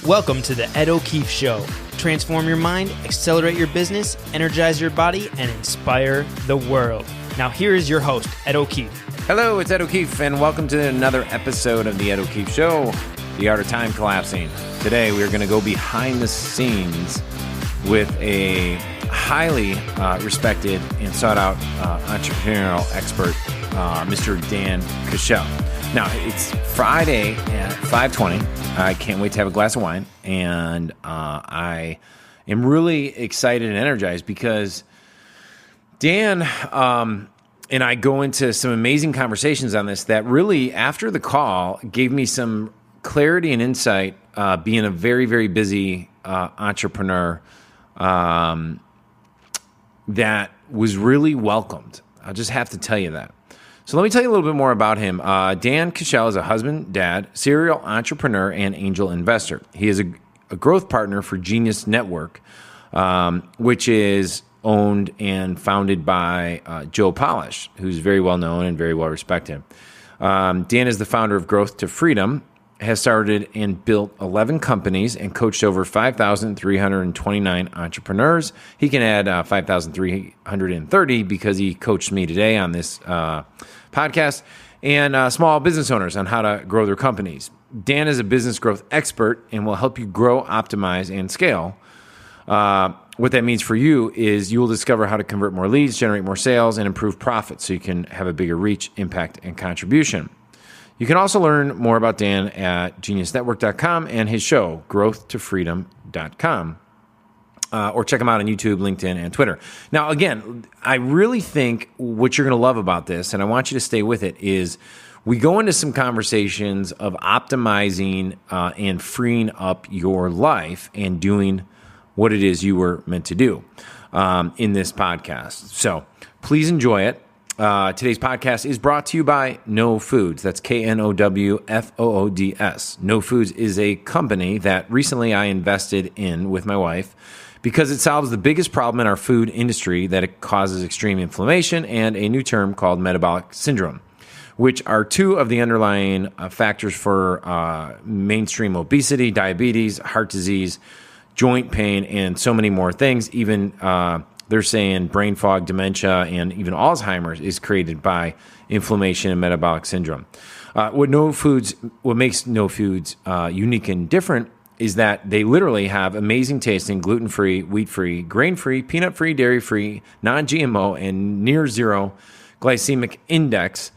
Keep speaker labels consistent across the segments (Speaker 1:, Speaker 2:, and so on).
Speaker 1: Welcome to the Ed O'Keefe Show. Transform your mind, accelerate your business, energize your body, and inspire the world. Now here is your host, Ed O'Keefe.
Speaker 2: Hello, it's Ed O'Keefe, and welcome to another episode of the Ed O'Keefe Show, The Art of Time Collapsing. Today we are going to go behind the scenes with a highly respected and sought-out entrepreneurial expert, Mr. Dan Kuschell. Now, it's Friday at 5:20. I can't wait to have a glass of wine, and I am really excited and energized because Dan and I go into some amazing conversations on this that really, after the call, gave me some clarity and insight, being a very, very busy entrepreneur that was really welcomed. I'll just have to tell you that. So let me tell you a little bit more about him. Dan Kuschell is a husband, dad, serial entrepreneur, and angel investor. He is a growth partner for Genius Network, which is owned and founded by Joe Polish, who's very well known and very well respected. Dan is the founder of Growth to Freedom, has started and built 11 companies and coached over 5,329 entrepreneurs. He can add 5,330 because he coached me today on this podcast, and small business owners on how to grow their companies. Dan is a business growth expert and will help you grow, optimize, and scale. What that means for you is you will discover how to convert more leads, generate more sales, and improve profits so you can have a bigger reach, impact, and contribution. You can also learn more about Dan at geniusnetwork.com and his show, growthtofreedom.com. Or check him out on YouTube, LinkedIn, and Twitter. Now, again, I really think what you're going to love about this, and I want you to stay with it, is we go into some conversations of optimizing and freeing up your life and doing what it is you were meant to do in this podcast. So please enjoy it. Today's podcast is brought to you by No Foods. That's KNOWFOODS. No Foods is a company that recently I invested in with my wife because it solves the biggest problem in our food industry, that it causes extreme inflammation and a new term called metabolic syndrome, which are two of the underlying factors for mainstream obesity, diabetes, heart disease, joint pain, and so many more things. Even they're saying brain fog, dementia, and even Alzheimer's is created by inflammation and metabolic syndrome. What makes No Foods unique and different is that they literally have amazing tasting, gluten-free, wheat-free, grain-free, peanut-free, dairy-free, non-GMO, and near zero glycemic index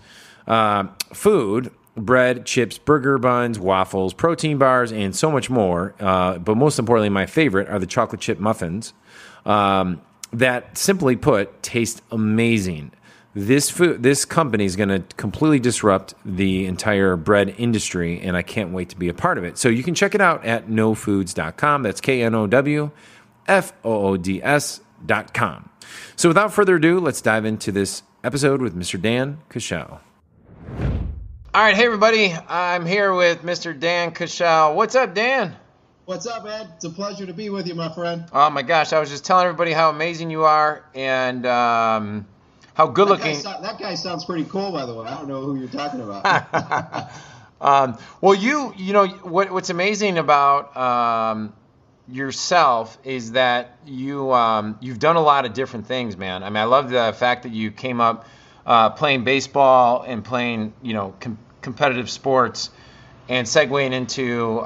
Speaker 2: food, bread, chips, burger buns, waffles, protein bars, and so much more. But most importantly, my favorite are the chocolate chip muffins. That, simply put, taste amazing. This company is going to completely disrupt the entire bread industry, and I can't wait to be a part of it. So you can check it out at nofoods.com. That's KNOWFOODS.com. So without further ado, let's dive into this episode with Mr. Dan Kuschell. All right, hey everybody. I'm here with Mr. Dan Kuschell. What's up, Dan?
Speaker 3: What's up, Ed? It's a pleasure to be with you, my friend.
Speaker 2: Oh my gosh, I was just telling everybody how amazing you are and how good looking.
Speaker 3: That guy sounds pretty cool, by the way. I don't know who you're talking about.
Speaker 2: Well, you know what's amazing about yourself is that you've done a lot of different things, man. I mean, I love the fact that you came up playing baseball and playing competitive sports, and segueing into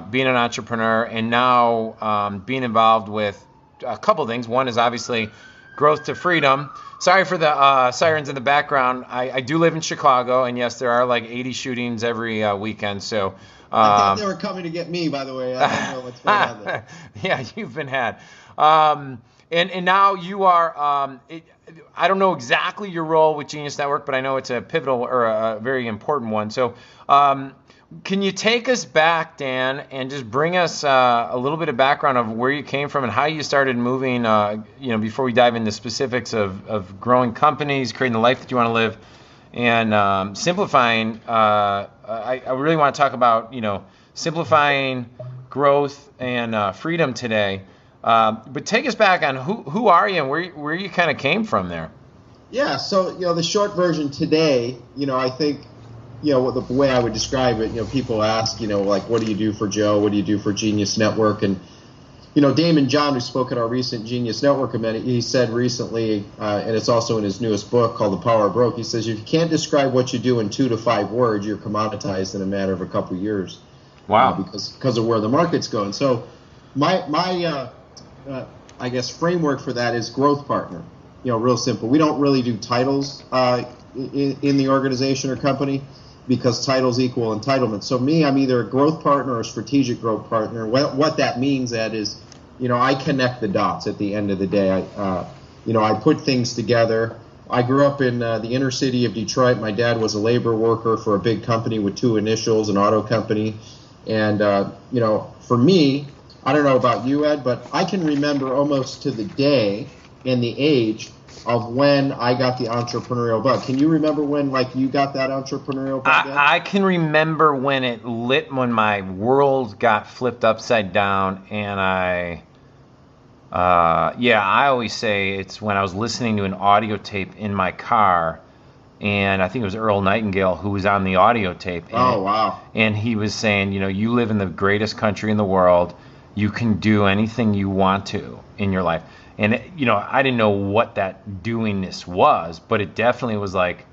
Speaker 2: being an entrepreneur, and now being involved with a couple things. One is obviously Growth to Freedom. Sorry for the sirens in the background. I do live in Chicago, and yes, there are like 80 shootings every weekend. So
Speaker 3: I thought they were coming to get me, by the way. I don't know what's going on there.
Speaker 2: Yeah, you've been had. And now you are, I don't know exactly your role with Genius Network, but I know it's a pivotal or a very important one. So can you take us back, Dan, and just bring us a little bit of background of where you came from and how you started moving, before we dive into specifics of growing companies, creating the life that you want to live, and simplifying. I really want to talk about, simplifying growth and freedom today. But take us back on who are you and where you kind of came from there.
Speaker 3: Yeah, so the short version today, I think the way I would describe it, people ask, like, what do you do for Joe? What do you do for Genius Network? And, Damon John, who spoke at our recent Genius Network event, he said recently, and it's also in his newest book called The Power of Broke, he says, if you can't describe what you do in 2 to 5 words, you're commoditized in a matter of a couple of years.
Speaker 2: Wow.
Speaker 3: Because of where the market's going. So my I guess, framework for that is growth partner. Real simple. We don't really do titles in the organization or company, because titles equal entitlement. So me, I'm either a growth partner or a strategic growth partner. What that means, Ed, is, I connect the dots at the end of the day. I put things together. I grew up in the inner city of Detroit. My dad was a labor worker for a big company with 2 initials, an auto company. And, for me, I don't know about you, Ed, but I can remember almost to the day and the age of when I got the entrepreneurial bug. Can you remember when, you got that entrepreneurial bug?
Speaker 2: I can remember when it lit, when my world got flipped upside down, and I always say it's when I was listening to an audio tape in my car, and I think it was Earl Nightingale who was on the audio tape.
Speaker 3: Oh, wow.
Speaker 2: And he was saying, you live in the greatest country in the world. You can do anything you want to in your life. And, I didn't know what that doingness was, but it definitely was like,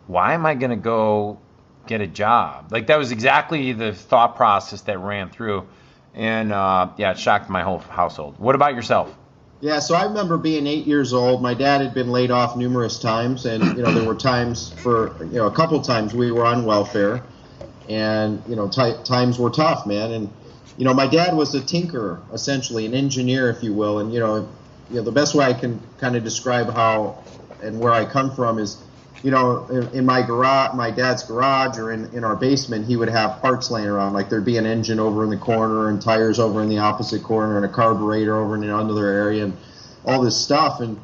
Speaker 2: why am I going to go get a job? That was exactly the thought process that ran through. And, it shocked my whole household. What about yourself?
Speaker 3: Yeah, so I remember being 8 years old. My dad had been laid off numerous times, and, there were times a couple times we were on welfare, and, times were tough, man. And, my dad was a tinkerer, essentially, an engineer, if you will. And, the best way I can kind of describe how and where I come from is, in my garage, my dad's garage, or in our basement, he would have parts laying around. Like, there'd be an engine over in the corner and tires over in the opposite corner and a carburetor over in another area and all this stuff. And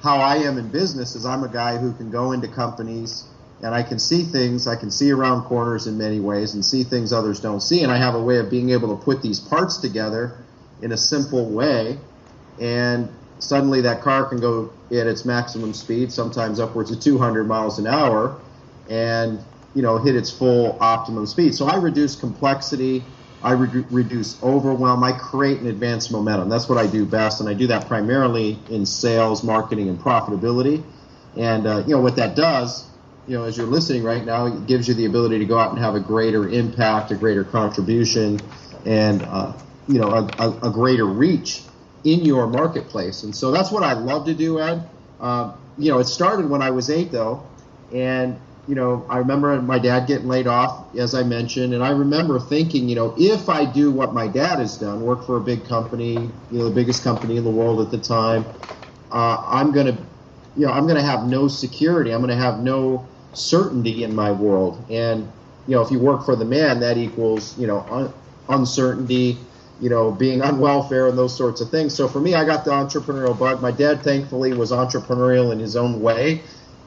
Speaker 3: how I am in business is I'm a guy who can go into companies and I can see things. I can see around corners in many ways and see things others don't see. And I have a way of being able to put these parts together in a simple way, and suddenly that car can go at its maximum speed, sometimes upwards of 200 miles an hour, and hit its full optimum speed. So I reduce complexity, I reduce overwhelm, I create and advance momentum. That's what I do best, and I do that primarily in sales, marketing, and profitability. And what that does, as you're listening right now, it gives you the ability to go out and have a greater impact, a greater contribution, and a greater reach in your marketplace. And so that's what I love to do, Ed. It started when I was 8, though, and I remember my dad getting laid off, as I mentioned, and I remember thinking, if I do what my dad has done, work for a big company, the biggest company in the world at the time, I'm gonna have no security. I'm gonna have no certainty in my world. And if you work for the man, that equals uncertainty, being on welfare and those sorts of things. So for me, I got the entrepreneurial bug. My dad, thankfully, was entrepreneurial in his own way.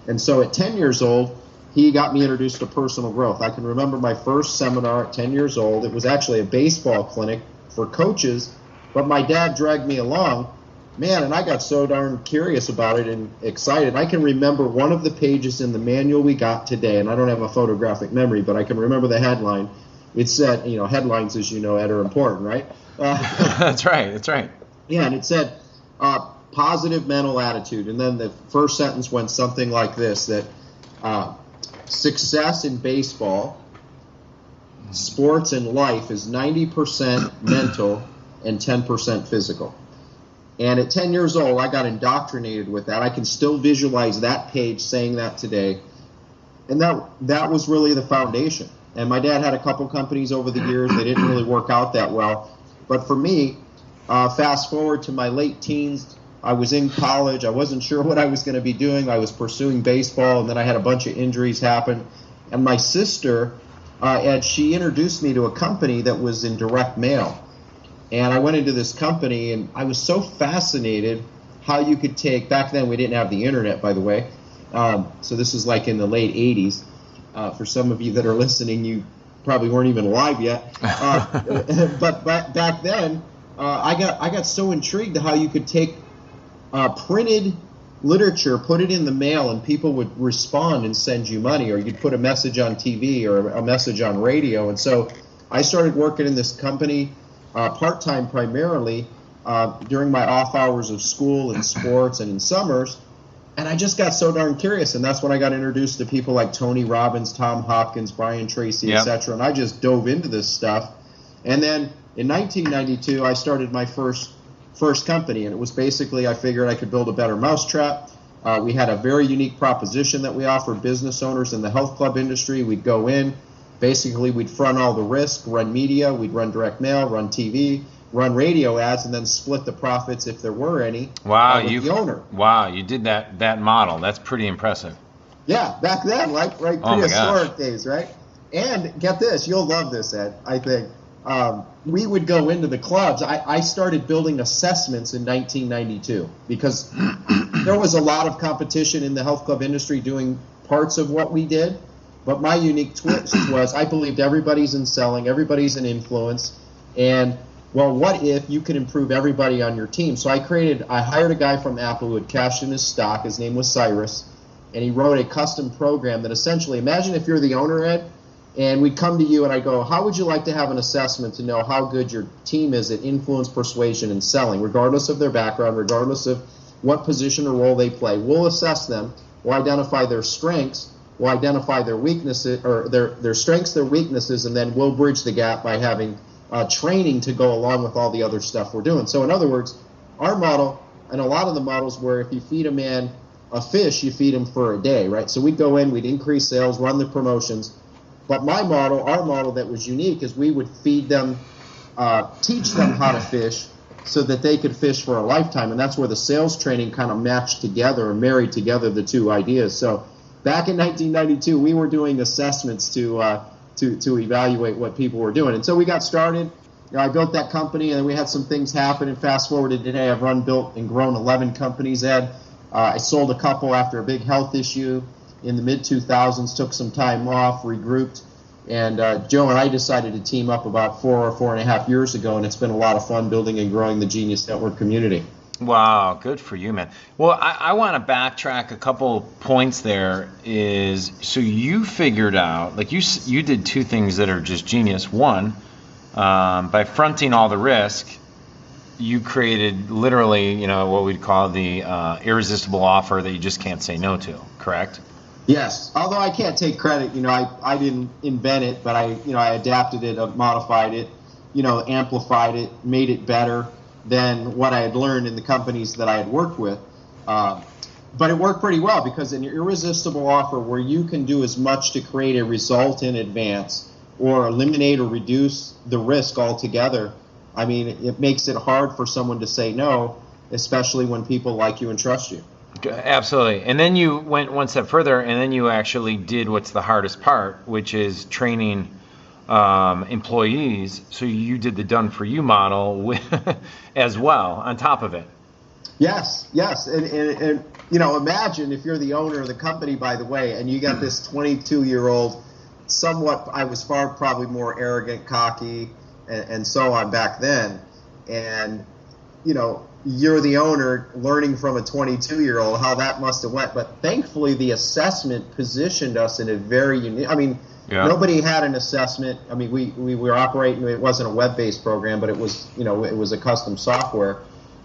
Speaker 3: And so at 10 years old, he got me introduced to personal growth. I can remember my first seminar at 10 years old. It was actually a baseball clinic for coaches, but my dad dragged me along. Man, and I got so darn curious about it and excited. I can remember one of the pages in the manual we got today, and I don't have a photographic memory, but I can remember the headline. It said, headlines, as you know, Ed, are important, right?
Speaker 2: That's right.
Speaker 3: Yeah, and it said positive mental attitude. And then the first sentence went something like this, that success in baseball, sports, and life is 90% mental and 10% physical. And at 10 years old, I got indoctrinated with that. I can still visualize that page saying that today. And that was really the foundation. And my dad had a couple companies over the years. They didn't really work out that well. But for me, fast forward to my late teens, I was in college. I wasn't sure what I was going to be doing. I was pursuing baseball, and then I had a bunch of injuries happen. And my sister, Ed, she introduced me to a company that was in direct mail. And I went into this company, and I was so fascinated how you could take, back then we didn't have the internet, by the way, so this is like in the late 80s. For some of you that are listening, you probably weren't even alive yet. But back then, I got so intrigued how you could take printed literature, put it in the mail, and people would respond and send you money, or you'd put a message on TV or a message on radio. And so I started working in this company part-time primarily during my off hours of school and sports and in summers. And I just got so darn curious, and that's when I got introduced to people like Tony Robbins, Tom Hopkins, Brian Tracy, etc. And I just dove into this stuff. And then in 1992, I started my first company, and it was basically, I figured I could build a better mousetrap. We had a very unique proposition that we offered business owners in the health club industry. We'd go in, basically we'd front all the risk, run media, we'd run direct mail, run TV, run radio ads, and then split the profits if there were any.
Speaker 2: Wow,
Speaker 3: with the owner.
Speaker 2: Wow, you did that model. That's pretty impressive.
Speaker 3: Yeah, back then, like prehistoric days, right? And get this, you'll love this, Ed, I think. We would go into the clubs. I started building assessments in 1992 because there was a lot of competition in the health club industry doing parts of what we did. But my unique twist was I believed everybody's in selling, everybody's in influence, and well, what if you could improve everybody on your team? So I hired a guy from Apple who had cashed in his stock. His name was Cyrus, and he wrote a custom program that essentially, imagine if you're the owner, Ed, and we'd come to you and I go, how would you like to have an assessment to know how good your team is at influence, persuasion, and selling, regardless of their background, regardless of what position or role they play? We'll assess them. We'll identify their strengths. We'll identify their weaknesses, or their strengths, their weaknesses, and then we'll bridge the gap by having training to go along with all the other stuff we're doing. So in other words, our model, and a lot of the models where if you feed a man a fish, you feed him for a day, right? So we'd go in, we'd increase sales, run the promotions. But our model that was unique is we would feed them, teach them how to fish so that they could fish for a lifetime. And that's where the sales training kind of matched together or married together the two ideas. So back in 1992, we were doing assessments to evaluate what people were doing. And so we got started. I built that company, and then we had some things happen. And fast forward to today, I've built, and grown 11 companies, Ed. I sold a couple after a big health issue in the mid-2000s, took some time off, regrouped. And Joe and I decided to team up about 4.5 years ago, and it's been a lot of fun building and growing the Genius Network community.
Speaker 2: Wow, good for you, man. Well, I want to backtrack a couple points there. So you figured out, like you did two things that are just genius. One, by fronting all the risk, you created literally, what we'd call the irresistible offer that you just can't say no to, correct?
Speaker 3: Yes, although I can't take credit. I didn't invent it, but I adapted it, modified it, amplified it, made it better than what I had learned in the companies that I had worked with. But it worked pretty well because an irresistible offer where you can do as much to create a result in advance or eliminate or reduce the risk altogether, I mean, it makes it hard for someone to say no, especially when people like you and trust you.
Speaker 2: Absolutely. And then you went one step further, and then you actually did what's the hardest part, which is training employees. So you did the done-for-you model as well on top of it.
Speaker 3: Yes. And imagine if you're the owner of the company, by the way, and you got this 22-year-old, somewhat, I was probably more arrogant, cocky, and so on back then. And, you're the owner learning from a 22-year-old how that must have went. But thankfully, the assessment positioned us in a very unique, nobody had an assessment. I mean, we were operating, it wasn't a web-based program, but it was, it was a custom software.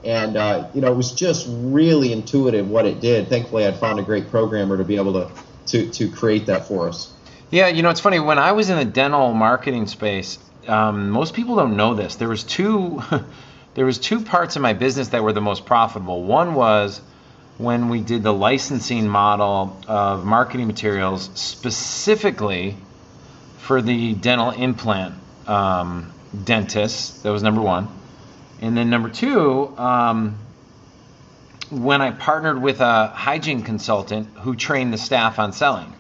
Speaker 3: And, it was just really intuitive what it did. Thankfully, I'd found a great programmer to be able to create that for us.
Speaker 2: Yeah, it's funny. When I was in the dental marketing space, most people don't know this. There was two parts of my business that were the most profitable. One was when we did the licensing model of marketing materials specifically for the dental implant dentists. That was number one. And then number two, when I partnered with a hygiene consultant who trained the staff on selling.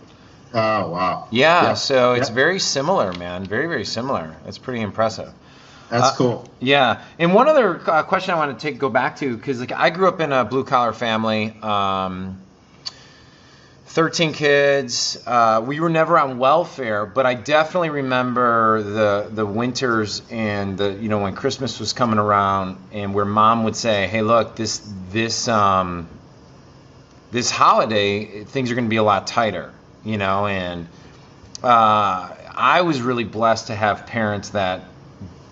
Speaker 3: Oh, wow.
Speaker 2: Yeah, so it's very similar, man. Very, very similar. It's pretty impressive.
Speaker 3: That's cool.
Speaker 2: Yeah. And one other question I want to go back to, because I grew up in a blue-collar family, 13 kids. We were never on welfare, but I definitely remember the winters and when Christmas was coming around and where Mom would say, "Hey, look, this this holiday, things are going to be a lot tighter, and I was really blessed to have parents that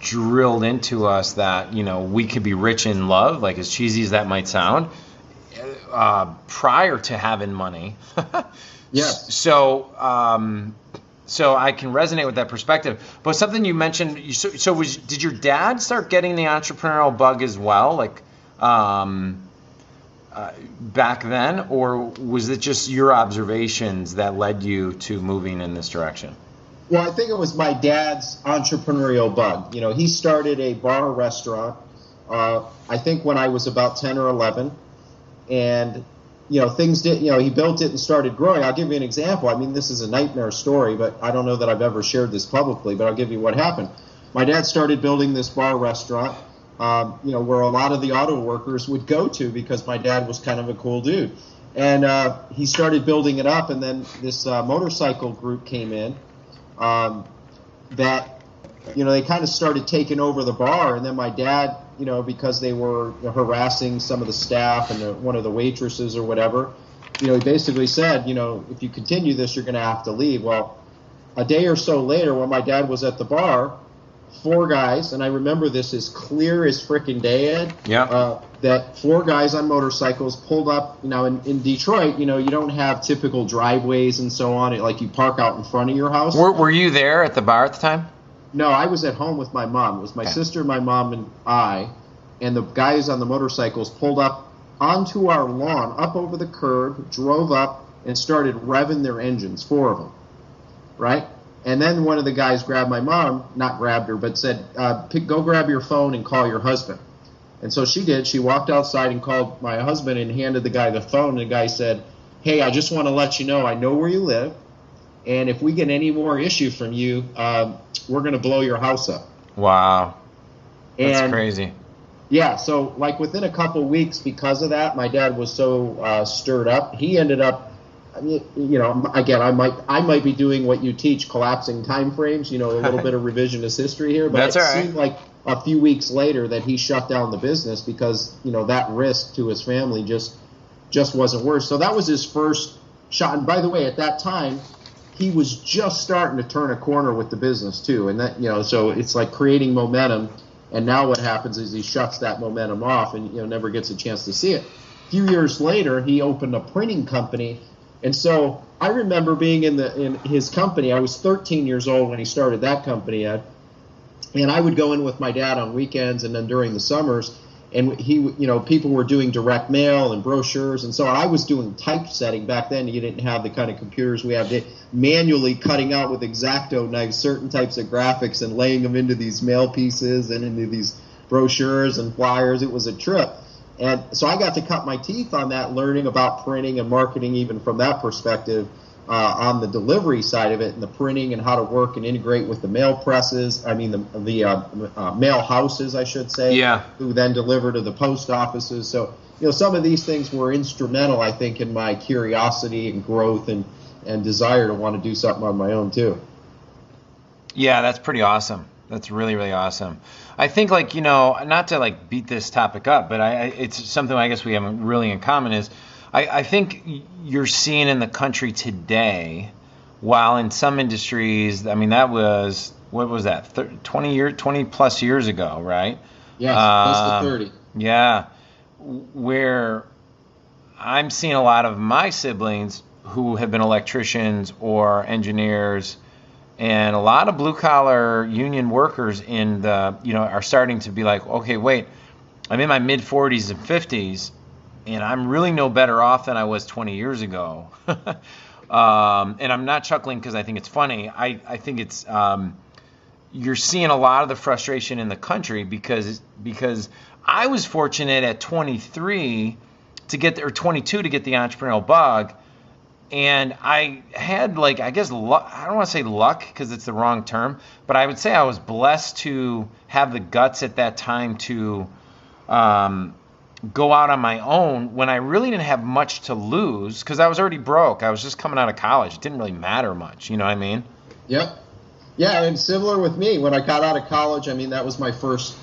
Speaker 2: drilled into us that, we could be rich in love, like as cheesy as that might sound, prior to having money.
Speaker 3: Yes.
Speaker 2: So I can resonate with that perspective. But something you mentioned, did your dad start getting the entrepreneurial bug as well, like back then, or was it just your observations that led you to moving in this direction?
Speaker 3: Well, I think it was my dad's entrepreneurial bug. He started a bar restaurant, I think when I was about 10 or 11. And, things did, he built it and started growing. I'll give you an example. I mean, this is a nightmare story, but I don't know that I've ever shared this publicly, but I'll give you what happened. My dad started building this bar restaurant, where a lot of the auto workers would go to because my dad was kind of a cool dude. And he started building it up, and then this motorcycle group came in. That, they kind of started taking over the bar, and then my dad, because they were harassing some of the staff and one of the waitresses or whatever, he basically said, if you continue this, you're going to have to leave. Well, a day or so later, when my dad was at the bar, 4 guys, and I remember this as clear as frickin' day, Ed.
Speaker 2: Yeah.
Speaker 3: That 4 guys on motorcycles pulled up. In Detroit, you don't have typical driveways and so on. Like you park out in front of your house.
Speaker 2: Were you there at the bar at the time?
Speaker 3: No, I was at home with my mom. It was my sister, my mom, and I. And the guys on the motorcycles pulled up onto our lawn, up over the curb, drove up, and started revving their engines, 4 of them, right? And then one of the guys grabbed my mom, not grabbed her, but said, go grab your phone and call your husband. And so she did. She walked outside and called my husband and handed the guy the phone. And the guy said, hey, I just want to let you know I know where you live. And if we get any more issue from you, we're going to blow your house up.
Speaker 2: Wow. That's crazy.
Speaker 3: Yeah, so like within a couple of weeks, because of that, my dad was so stirred up. He ended up, again, I might be doing what you teach, collapsing time frames, a little bit of revisionist history here. But
Speaker 2: That's
Speaker 3: it
Speaker 2: all right.
Speaker 3: seemed like a few weeks later that he shut down the business because, that risk to his family just wasn't worth. So that was his first shot. And by the way, at that time, he was just starting to turn a corner with the business too. And that, so it's like creating momentum. And now what happens is he shuts that momentum off and, never gets a chance to see it. A few years later, he opened a printing company. And so I remember being in his company. I was 13 years old when he started that company, Ed. And I would go in with my dad on weekends and then during the summers. And people were doing direct mail and brochures. And so I was doing typesetting back then. You didn't have the kind of computers we have today. Manually cutting out with X-Acto knives certain types of graphics and laying them into these mail pieces and into these brochures and flyers. It was a trip. And so I got to cut my teeth on that, learning about printing and marketing even from that perspective. On the delivery side of it and the printing and how to work and integrate with the mail presses, the mail houses, I should say, who then deliver to the post offices. So, some of these things were instrumental, I think, in my curiosity and growth and desire to want to do something on my own, too.
Speaker 2: Yeah, that's pretty awesome. That's really, really awesome. I think, not to, beat this topic up, but it's something I guess we have really in common is I think you're seeing in the country today, while in some industries, that was, what was that, 20 plus years ago, right?
Speaker 3: Yes, close to 30.
Speaker 2: Yeah, where I'm seeing a lot of my siblings who have been electricians or engineers, and a lot of blue-collar union workers are starting to be like, okay, wait, I'm in my mid-40s and 50s, and I'm really no better off than I was 20 years ago. And I'm not chuckling because I think it's funny. I think it's you're seeing a lot of the frustration in the country because I was fortunate at 23 or 22 to get the entrepreneurial bug, and I had I guess luck. I don't want to say luck because it's the wrong term, but I would say I was blessed to have the guts at that time to go out on my own when I really didn't have much to lose because I was already broke. I was just coming out of college. It didn't really matter much. You know what I mean?
Speaker 3: Yep. Yeah, and similar with me. When I got out of college, that was my first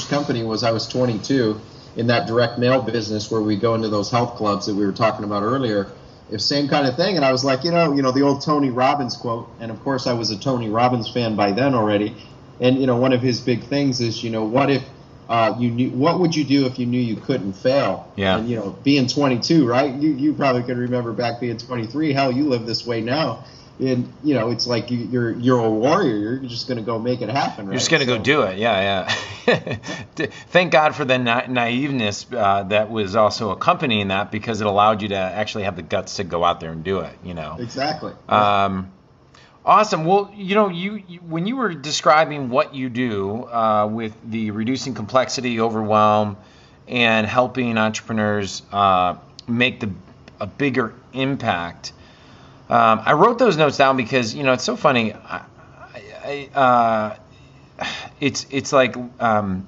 Speaker 3: company was I was 22. in that direct mail business where we go into those health clubs that we were talking about earlier. It's same kind of thing. And I was like, the old Tony Robbins quote. And of course, I was a Tony Robbins fan by then already. And one of his big things is, what if what would you do if you knew you couldn't fail?
Speaker 2: Yeah.
Speaker 3: And being 22, right? You probably could remember back being 23. Hell, you live this way now. And it's like you're a warrior. You're just going to go make it happen. Right?
Speaker 2: You're just going to go do it. Yeah. Thank God for the naiveness that was also accompanying that, because it allowed you to actually have the guts to go out there and do it.
Speaker 3: Exactly.
Speaker 2: Awesome. Well, you when you were describing what you do with the reducing complexity, overwhelm, and helping entrepreneurs make a bigger impact. I wrote those notes down because it's so funny. It's like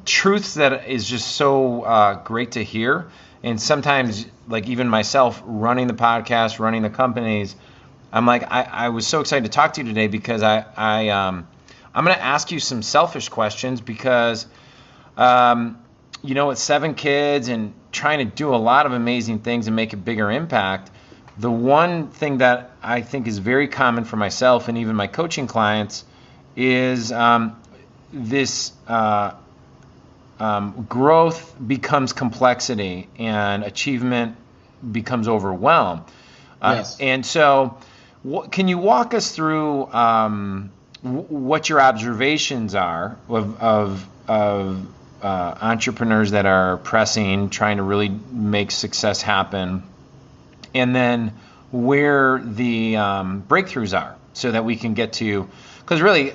Speaker 2: truths that is just so great to hear, and sometimes, like, even myself running the podcast, running the companies, I'm like, I was so excited to talk to you today because I'm going to ask you some selfish questions because with 7 kids and trying to do a lot of amazing things and make a bigger impact. The one thing that I think is very common for myself and even my coaching clients is this growth becomes complexity and achievement becomes overwhelm.
Speaker 3: Yes.
Speaker 2: And so can you walk us through what your observations are of entrepreneurs that are pressing, trying to really make success happen, and then where the breakthroughs are so that we can get to, because really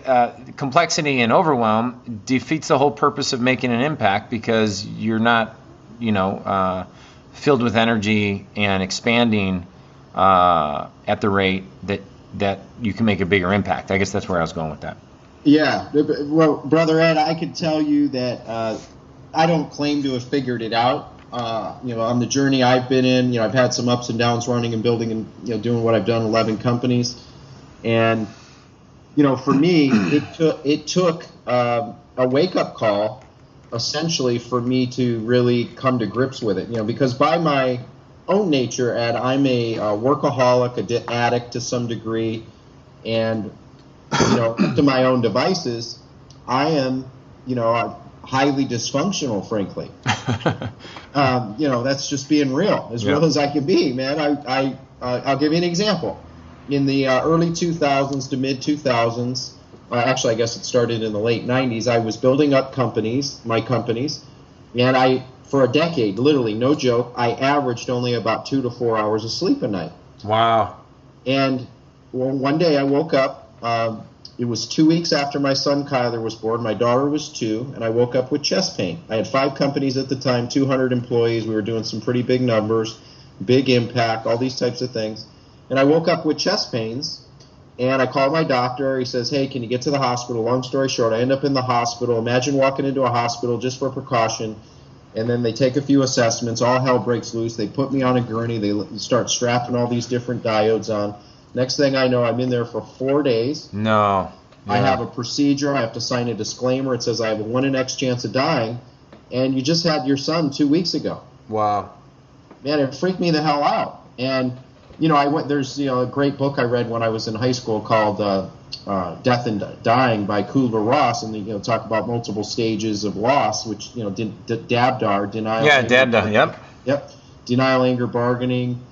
Speaker 2: complexity and overwhelm defeats the whole purpose of making an impact, because you're not, filled with energy and expanding at the rate that you can make a bigger impact. I guess that's where I was going with that.
Speaker 3: Yeah. Well, Brother Ed, I can tell you that I don't claim to have figured it out. On the journey I've been in, I've had some ups and downs running and building and, doing what I've done, 11 companies. And, for me, it took a wake-up call, essentially, for me to really come to grips with it, because by my own nature, Ed, I'm a workaholic, addict to some degree, and, to my own devices, I am, highly dysfunctional, frankly. That's just being real as I can be, man. I'll give you an example. In the early 2000s to mid 2000s, actually, I guess it started in the late 90s, I was building up my companies, and for a decade, literally, no joke, I averaged only about 2 to 4 hours of sleep a night.
Speaker 2: Wow.
Speaker 3: And one day I woke up, it was 2 weeks after my son Kyler was born. My daughter was 2, and I woke up with chest pain. I had 5 companies at the time, 200 employees. We were doing some pretty big numbers, big impact, all these types of things. And I woke up with chest pains, and I called my doctor. He says, hey, can you get to the hospital? Long story short, I end up in the hospital. Imagine walking into a hospital just for precaution, and then they take a few assessments. All hell breaks loose. They put me on a gurney. They start strapping all these different diodes on. Next thing I know, I'm in there for 4 days.
Speaker 2: No. Yeah.
Speaker 3: I have a procedure. I have to sign a disclaimer. It says I have a 1 in X chance of dying. And you just had your son 2 weeks ago.
Speaker 2: Wow.
Speaker 3: Man, it freaked me the hell out. And, there's, a great book I read when I was in high school called Death and Dying by Kubler-Ross. And they, talk about multiple stages of loss, which, DABDAR, denial.
Speaker 2: Yeah, DABDAR, yep.
Speaker 3: Yep. Denial, anger, bargaining.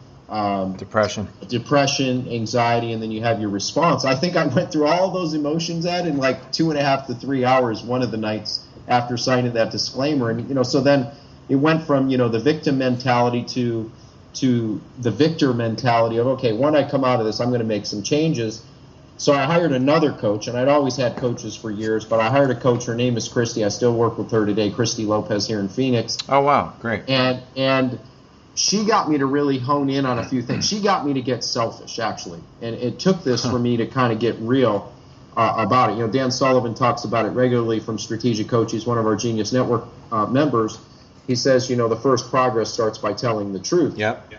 Speaker 2: Depression,
Speaker 3: anxiety, and then you have your response. I think I went through all those emotions, Ed, in like 2.5 to 3 hours one of the nights after signing that disclaimer. And so then it went from the victim mentality to the victor mentality of, okay, when I come out of this, I'm going to make some changes. So I hired another coach, and I'd always had coaches for years, but I hired a coach. Her name is Christy. I still work with her today, Christy Lopez here in Phoenix.
Speaker 2: Oh wow, great.
Speaker 3: And she got me to really hone in on a few things. She got me to get selfish, actually. And it took this for me to kind of get real about it. Dan Sullivan talks about it regularly from Strategic Coach. He's one of our Genius Network members. He says, the first progress starts by telling the truth.
Speaker 2: Yep.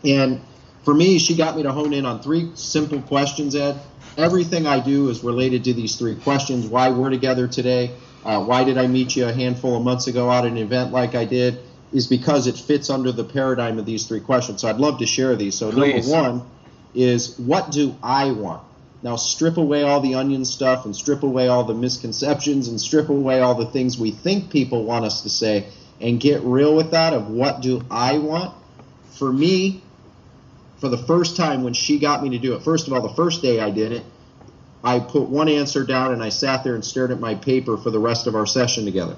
Speaker 3: And for me, she got me to hone in on 3 simple questions, Ed. Everything I do is related to these 3 questions. Why we're together today. Why did I meet you a handful of months ago at an event like I did? is because it fits under the paradigm of these 3 questions. So I'd love to share these. So
Speaker 2: Please.
Speaker 3: Number 1 is, what do I want? Now strip away all the onion stuff and strip away all the misconceptions and strip away all the things we think people want us to say and get real with that of what do I want? For me, for the first time when she got me to do it, first of all, the first day I did it, I put one answer down and I sat there and stared at my paper for the rest of our session together.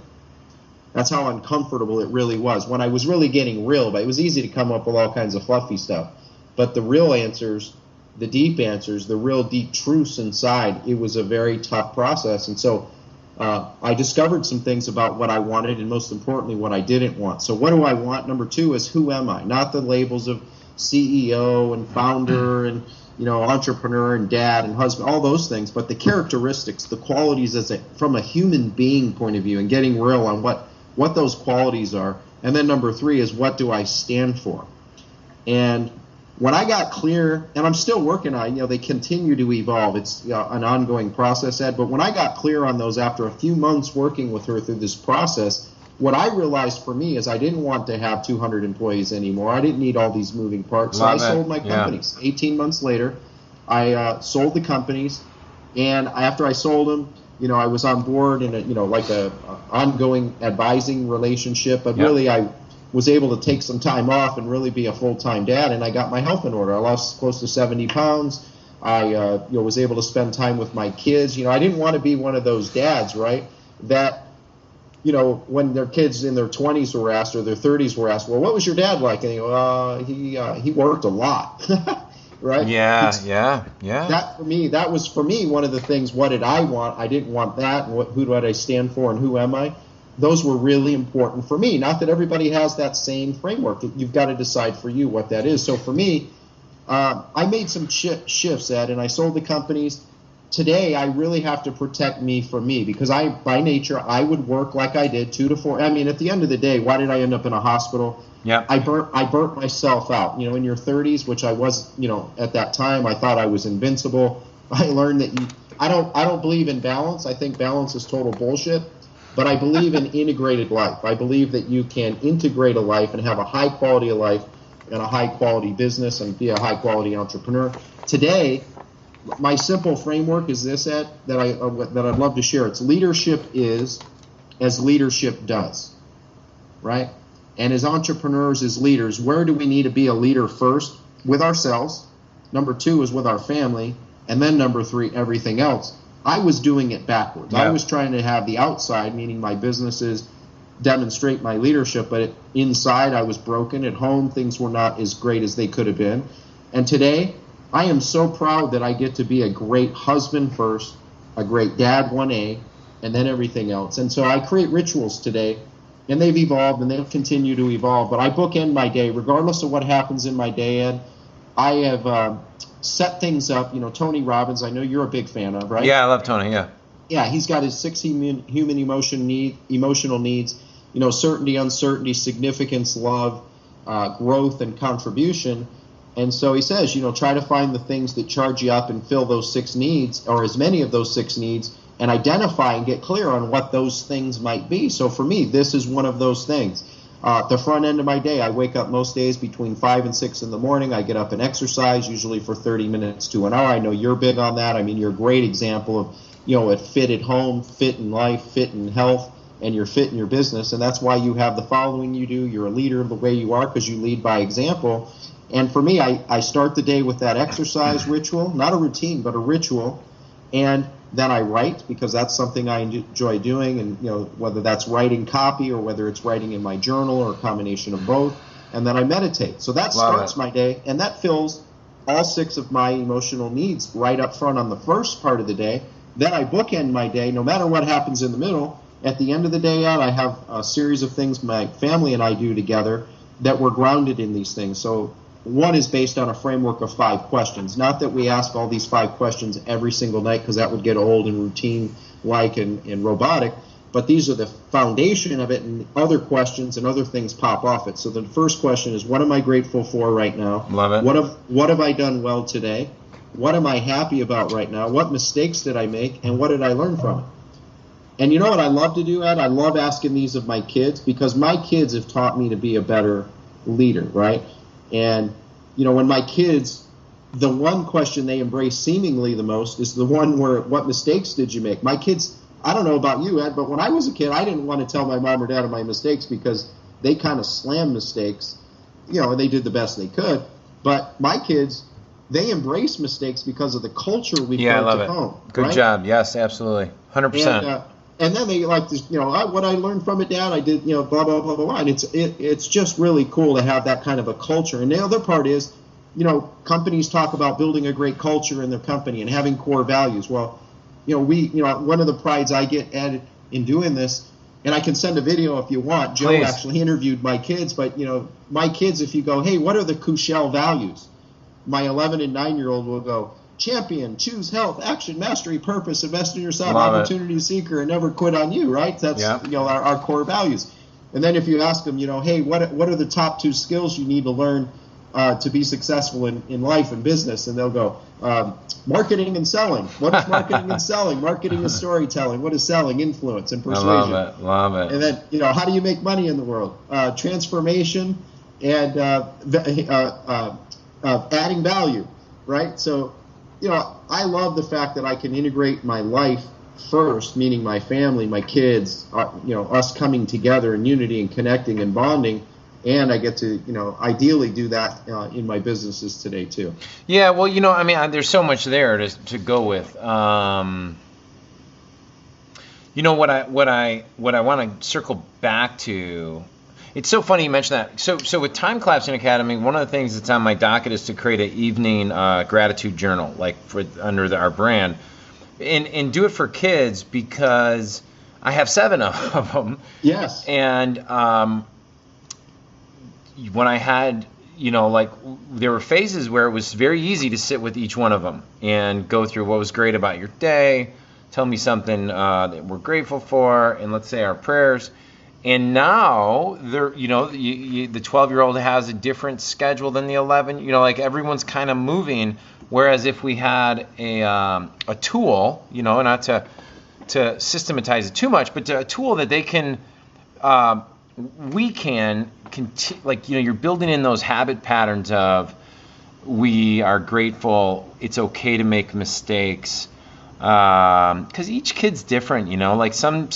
Speaker 3: That's how uncomfortable it really was. When I was really getting real, but it was easy to come up with all kinds of fluffy stuff. But the real answers, the deep answers, the real deep truths inside, it was a very tough process. And so I discovered some things about what I wanted and most importantly what I didn't want. So what do I want? Number 2 is, who am I? Not the labels of CEO and founder and entrepreneur and dad and husband, all those things, but the characteristics, the qualities from a human being point of view, and getting real on what those qualities are. And then number 3 is, what do I stand for? And when I got clear, and I'm still working on, they continue to evolve. It's an ongoing process, Ed. But when I got clear on those after a few months working with her through this process, what I realized for me is I didn't want to have 200 employees anymore. I didn't need all these moving parts. So I sold my companies. 18 months later, I sold the companies. And after I sold them, I was on board in a ongoing advising relationship. But really, I was able to take some time off and really be a full-time dad. And I got my health in order. I lost close to 70 pounds. I was able to spend time with my kids. I didn't want to be one of those dads, right, that when their kids in their 20s were asked or their 30s were asked, well, what was your dad like? And he worked a lot, right?
Speaker 2: Yeah.
Speaker 3: That was for me one of the things. What did I want? I didn't want that. And who did I stand for? And who am I? Those were really important for me. Not that everybody has that same framework. You've got to decide for you what that is. So for me, I made some shifts, Ed, and I sold the companies. Today, I really have to protect me from me because by nature, I would work like I did 2 to 4. I mean, at the end of the day, why did I end up in a hospital?
Speaker 2: Yeah.
Speaker 3: I burnt myself out. In your 30s, which I was, at that time, I thought I was invincible. I learned that I don't believe in balance. I think balance is total bullshit. But I believe in integrated life. I believe that you can integrate a life and have a high quality of life and a high quality business and be a high quality entrepreneur. Today, my simple framework is this, Ed, that I'd love to share. It's leadership is as leadership does, right? And as entrepreneurs, as leaders, where do we need to be a leader first? With ourselves. Number 2 is with our family. And then number 3, everything else. I was doing it backwards. Yeah. I was trying to have the outside, meaning my businesses, demonstrate my leadership, but inside I was broken. At home, things were not as great as they could have been. And today, I am so proud that I get to be a great husband first, a great dad 1A, and then everything else. And so I create rituals today, and they've evolved, and they'll continue to evolve. But I bookend my day, regardless of what happens in my day, Ed. I have set things up. Tony Robbins, I know you're a big fan of, right?
Speaker 2: Yeah, I love Tony, yeah.
Speaker 3: Yeah, he's got his 6 human emotional needs, certainty, uncertainty, significance, love, growth, and contribution. And so he says, try to find the things that charge you up and fill those 6 needs, or as many of those 6 needs, and identify and get clear on what those things might be. So for me, this is one of those things. The front end of my day, I wake up most days between 5 and 6 in the morning. I get up and exercise, usually for 30 minutes to an hour. I know you're big on that. I mean, you're a great example of, a fit at home, fit in life, fit in health, and you're fit in your business. And that's why you have the following you do. You're a leader the way you are because you lead by example. And for me, I start the day with that exercise ritual, not a routine, but a ritual. And then I write because that's something I enjoy doing. And, whether that's writing copy or whether it's writing in my journal or a combination of both. And then I meditate. So that starts my day, and that fills all 6 of my emotional needs right up front on the first part of the day. Then I bookend my day, no matter what happens in the middle. At the end of the day, I have a series of things my family and I do together that we're grounded in these things. So one is based on a framework of 5 questions. Not that we ask all these 5 questions every single night because that would get old and routine-like and robotic. But these are the foundation of it, and other questions and other things pop off it. So the first question is, what am I grateful for right now?
Speaker 2: Love it.
Speaker 3: What have I done well today? What am I happy about right now? What mistakes did I make, and what did I learn from it? And you know what I love to do, Ed? I love asking these of my kids, because my kids have taught me to be a better leader, right? And, when my kids, the one question they embrace seemingly the most is the one where, what mistakes did you make? My kids, I don't know about you, Ed, but when I was a kid, I didn't want to tell my mom or dad of my mistakes, because they kind of slammed mistakes, and they did the best they could. But my kids, they embrace mistakes because of the culture we built at home.
Speaker 2: Good
Speaker 3: right?
Speaker 2: job. Yes, absolutely. 100%.
Speaker 3: And then they like this, what I learned from it, Dad, I did, blah, blah, blah, blah, blah. And it's just really cool to have that kind of a culture. And the other part is, companies talk about building a great culture in their company and having core values. Well, one of the prides I get, Ed, in doing this, and I can send a video if you want. Joe
Speaker 2: Please.
Speaker 3: Actually interviewed my kids, but, my kids, if you go, hey, what are the Kuschell values? My 11 and 9-year-old will go, champion, choose health, action, mastery, purpose, invest in yourself, opportunity seeker, and never quit on you, right? That's our core values. And then if you ask them, hey, what are the top 2 skills you need to learn to be successful in life and business? And they'll go, marketing and selling. What is marketing and selling? Marketing is storytelling. What is selling? Influence and persuasion.
Speaker 2: Love it.
Speaker 3: And then, how do you make money in the world? Transformation and adding value, right? So, I love the fact that I can integrate my life first, meaning my family, my kids, us coming together in unity and connecting and bonding, and I get to, ideally do that in my businesses today too.
Speaker 2: Yeah, well, there's so much there to go with. What I want to circle back to. It's so funny you mentioned that. So with Time Collapsing Academy, one of the things that's on my docket is to create an evening gratitude journal, like under our brand, and do it for kids, because I have 7 of them.
Speaker 3: Yes.
Speaker 2: And when I had, there were phases where it was very easy to sit with each one of them and go through what was great about your day, tell me something that we're grateful for, and let's say our prayers. And now, the 12-year-old has a different schedule than the 11. Everyone's kind of moving. Whereas if we had a tool, not to systematize it too much, but a tool that they can, we can continue. You're building in those habit patterns of, we are grateful. It's okay to make mistakes, because each kid's different. Some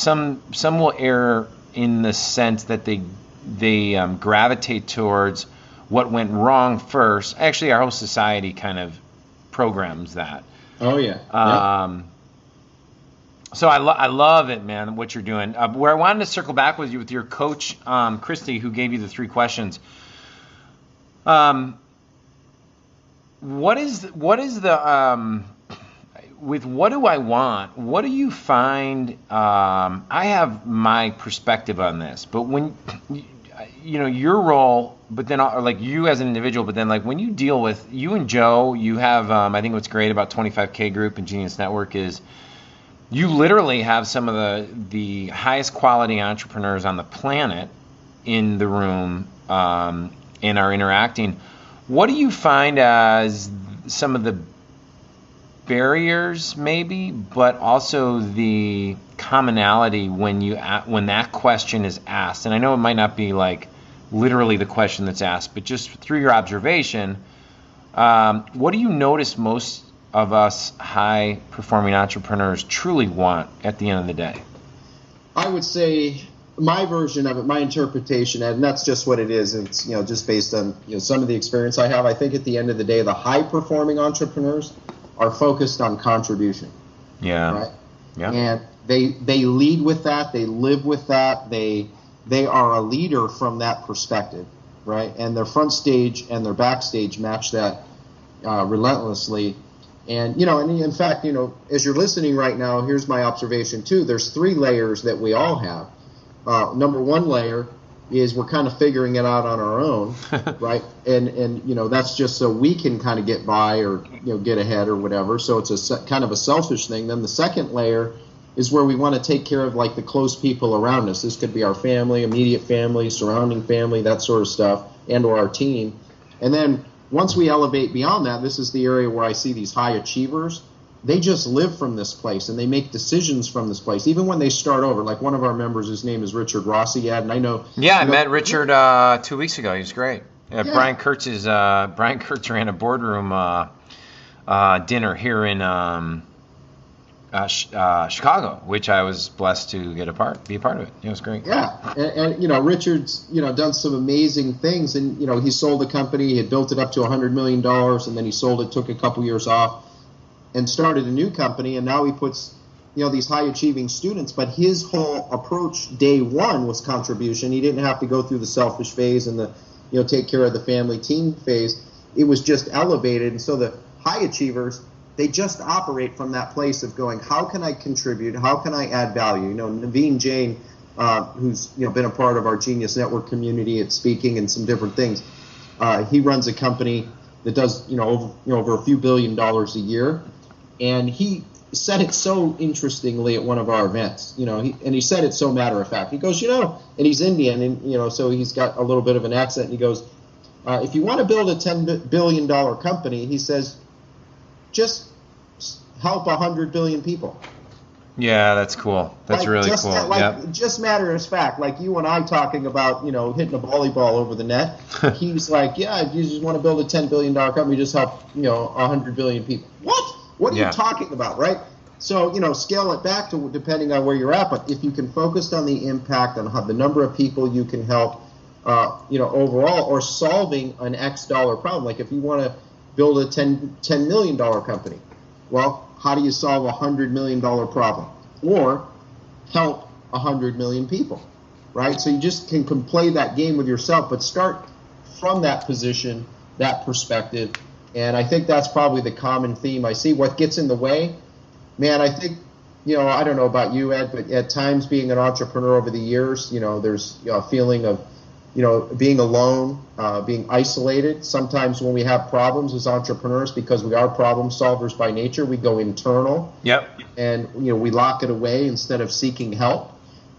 Speaker 2: will err in the sense that they gravitate towards what went wrong first. Actually, our whole society kind of programs that.
Speaker 3: Oh yeah.
Speaker 2: So I love it, man, what you're doing. Where I wanted to circle back with you with your coach, Christy, who gave you the 3 questions. What is the with what do I want? What do you find? I have my perspective on this, but when your role, but then like you as an individual, but then like when you deal with you and Joe, you have I think what's great about 25K Group and Genius Network is you literally have some of the highest quality entrepreneurs on the planet in the room and are interacting. What do you find as some of the barriers maybe, but also the commonality when that question is asked? And I know it might not be like literally the question that's asked, but just through your observation, what do you notice most of us high performing entrepreneurs truly want at the end of the day?
Speaker 3: I would say my version of it, my interpretation, and that's just what it is. It's just based on some of the experience I have. I think at the end of the day, the high performing entrepreneurs are focused on contribution.
Speaker 2: Yeah.
Speaker 3: Right.
Speaker 2: Yeah.
Speaker 3: And they lead with that. They live with that. They are a leader from that perspective, right? And their front stage and their backstage match that relentlessly. And and in fact, as you're listening right now, here's my observation too. There's 3 layers that we all have. Number 1 layer is we're kind of figuring it out on our own, right? And that's just so we can kind of get by or get ahead or whatever. So it's kind of a selfish thing. Then the second layer is where we want to take care of like the close people around us. This could be our family, immediate family, surrounding family, that sort of stuff, and or our team. And then once we elevate beyond that, this is the area where I see these high achievers. they just live from this place and they make decisions from this place. Even when they start over, like one of our members, his name is Richard Rossi, and I know.
Speaker 2: Yeah, I met Richard 2 weeks ago. He was great.
Speaker 3: Yeah.
Speaker 2: Brian Kurtz ran a boardroom dinner here in Chicago, which I was blessed to be a part of it. It was great.
Speaker 3: Yeah, and Richard's done some amazing things, and he sold the company, he had built it up to $100 million, and then he sold it, took a couple years off, and started a new company, and now he puts these high achieving students. But his whole approach day one was contribution. He didn't have to go through the selfish phase and the take care of the family team phase. It was just elevated, and so the high achievers, they just operate from that place of going, how can I contribute? How can I add value? Naveen Jain, who's been a part of our Genius Network community at speaking and some different things. He runs a company that does over a few $1 billion a year, and he said it so interestingly at one of our events. He said it so matter of fact. He goes, and he's Indian, and so he's got a little bit of an accent. And he goes, if you want to build a $10 billion company, he says, just help 100 billion people.
Speaker 2: Yeah, that's cool. That's really cool.
Speaker 3: Just matter of fact, like you and I talking about, hitting a volleyball over the net. He's like, yeah, if you just want to build a $10 billion company, just help, 100 billion people. What are you talking about, right? So, scale it back to depending on where you're at. But if you can focus on the impact, on how the number of people you can help, overall, or solving an X dollar problem. Like if you want to build a $10 million company, well, how do you solve a $100 million problem or help 100 million people, right? So you just can play that game with yourself, but start from that position, that perspective. And I think that's probably the common theme I see. What gets in the way, man, I think, I don't know about you, Ed, but at times being an entrepreneur over the years, there's a feeling of, being alone, being isolated. Sometimes when we have problems as entrepreneurs, because we are problem solvers by nature, we go internal.
Speaker 2: Yep.
Speaker 3: And we lock it away instead of seeking help.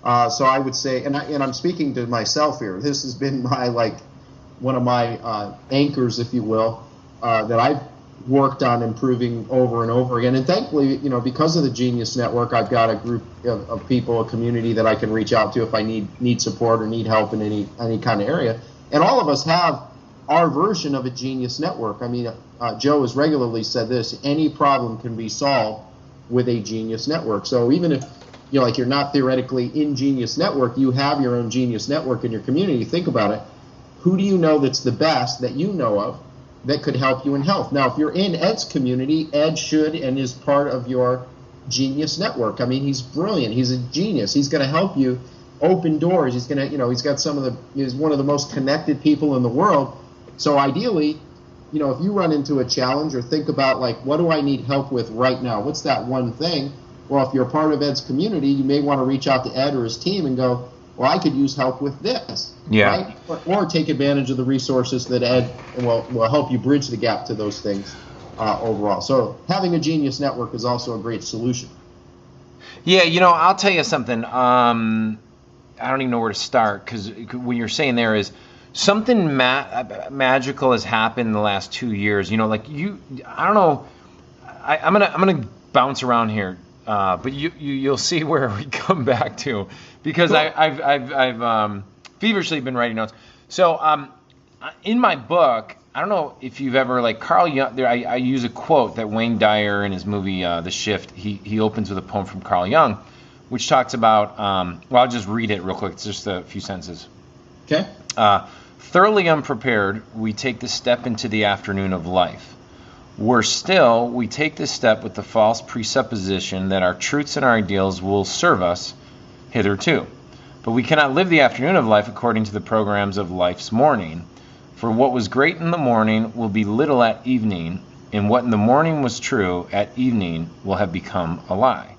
Speaker 3: So I would say, and I'm speaking to myself here. This has been one of my anchors, if you will, that I've worked on improving over and over again. And thankfully, because of the Genius Network, I've got a group of people, a community that I can reach out to if I need support or need help in any kind of area. And all of us have our version of a Genius Network. I mean, Joe has regularly said this: any problem can be solved with a Genius Network. So even if you're not theoretically in Genius Network, you have your own Genius Network in your community. Think about it. Who do you know that's the best that you know of that could help you in health? Now, if you're in Ed's community, Ed should and is part of your Genius Network. I mean, he's brilliant. He's a genius. He's going to help you open doors. He's going to, he's got he's one of the most connected people in the world. So ideally, if you run into a challenge or think about what do I need help with right now? What's that one thing? Well, if you're a part of Ed's community, you may want to reach out to Ed or his team and go, well, I could use help with this.
Speaker 2: Yeah.
Speaker 3: Right? Or take advantage of the resources that Ed will help you bridge the gap to those things overall. So having a Genius Network is also a great solution.
Speaker 2: Yeah, I'll tell you something. I don't even know where to start, because what you're saying there is something magical has happened in the last 2 years. I don't know. I'm gonna bounce around here. But you'll see where we come back to, because I've feverishly been writing notes. So in my book, I don't know if you've ever Carl Jung. I use a quote that Wayne Dyer in his movie The Shift. He opens with a poem from Carl Jung, which talks about. I'll just read it real quick. It's just a few sentences.
Speaker 3: Okay.
Speaker 2: Thoroughly unprepared, we take the step into the afternoon of life. Worse still, we take this step with the false presupposition that our truths and our ideals will serve us hitherto. But we cannot live the afternoon of life according to the programs of life's morning. For what was great in the morning will be little at evening, and what in the morning was true at evening will have become a lie.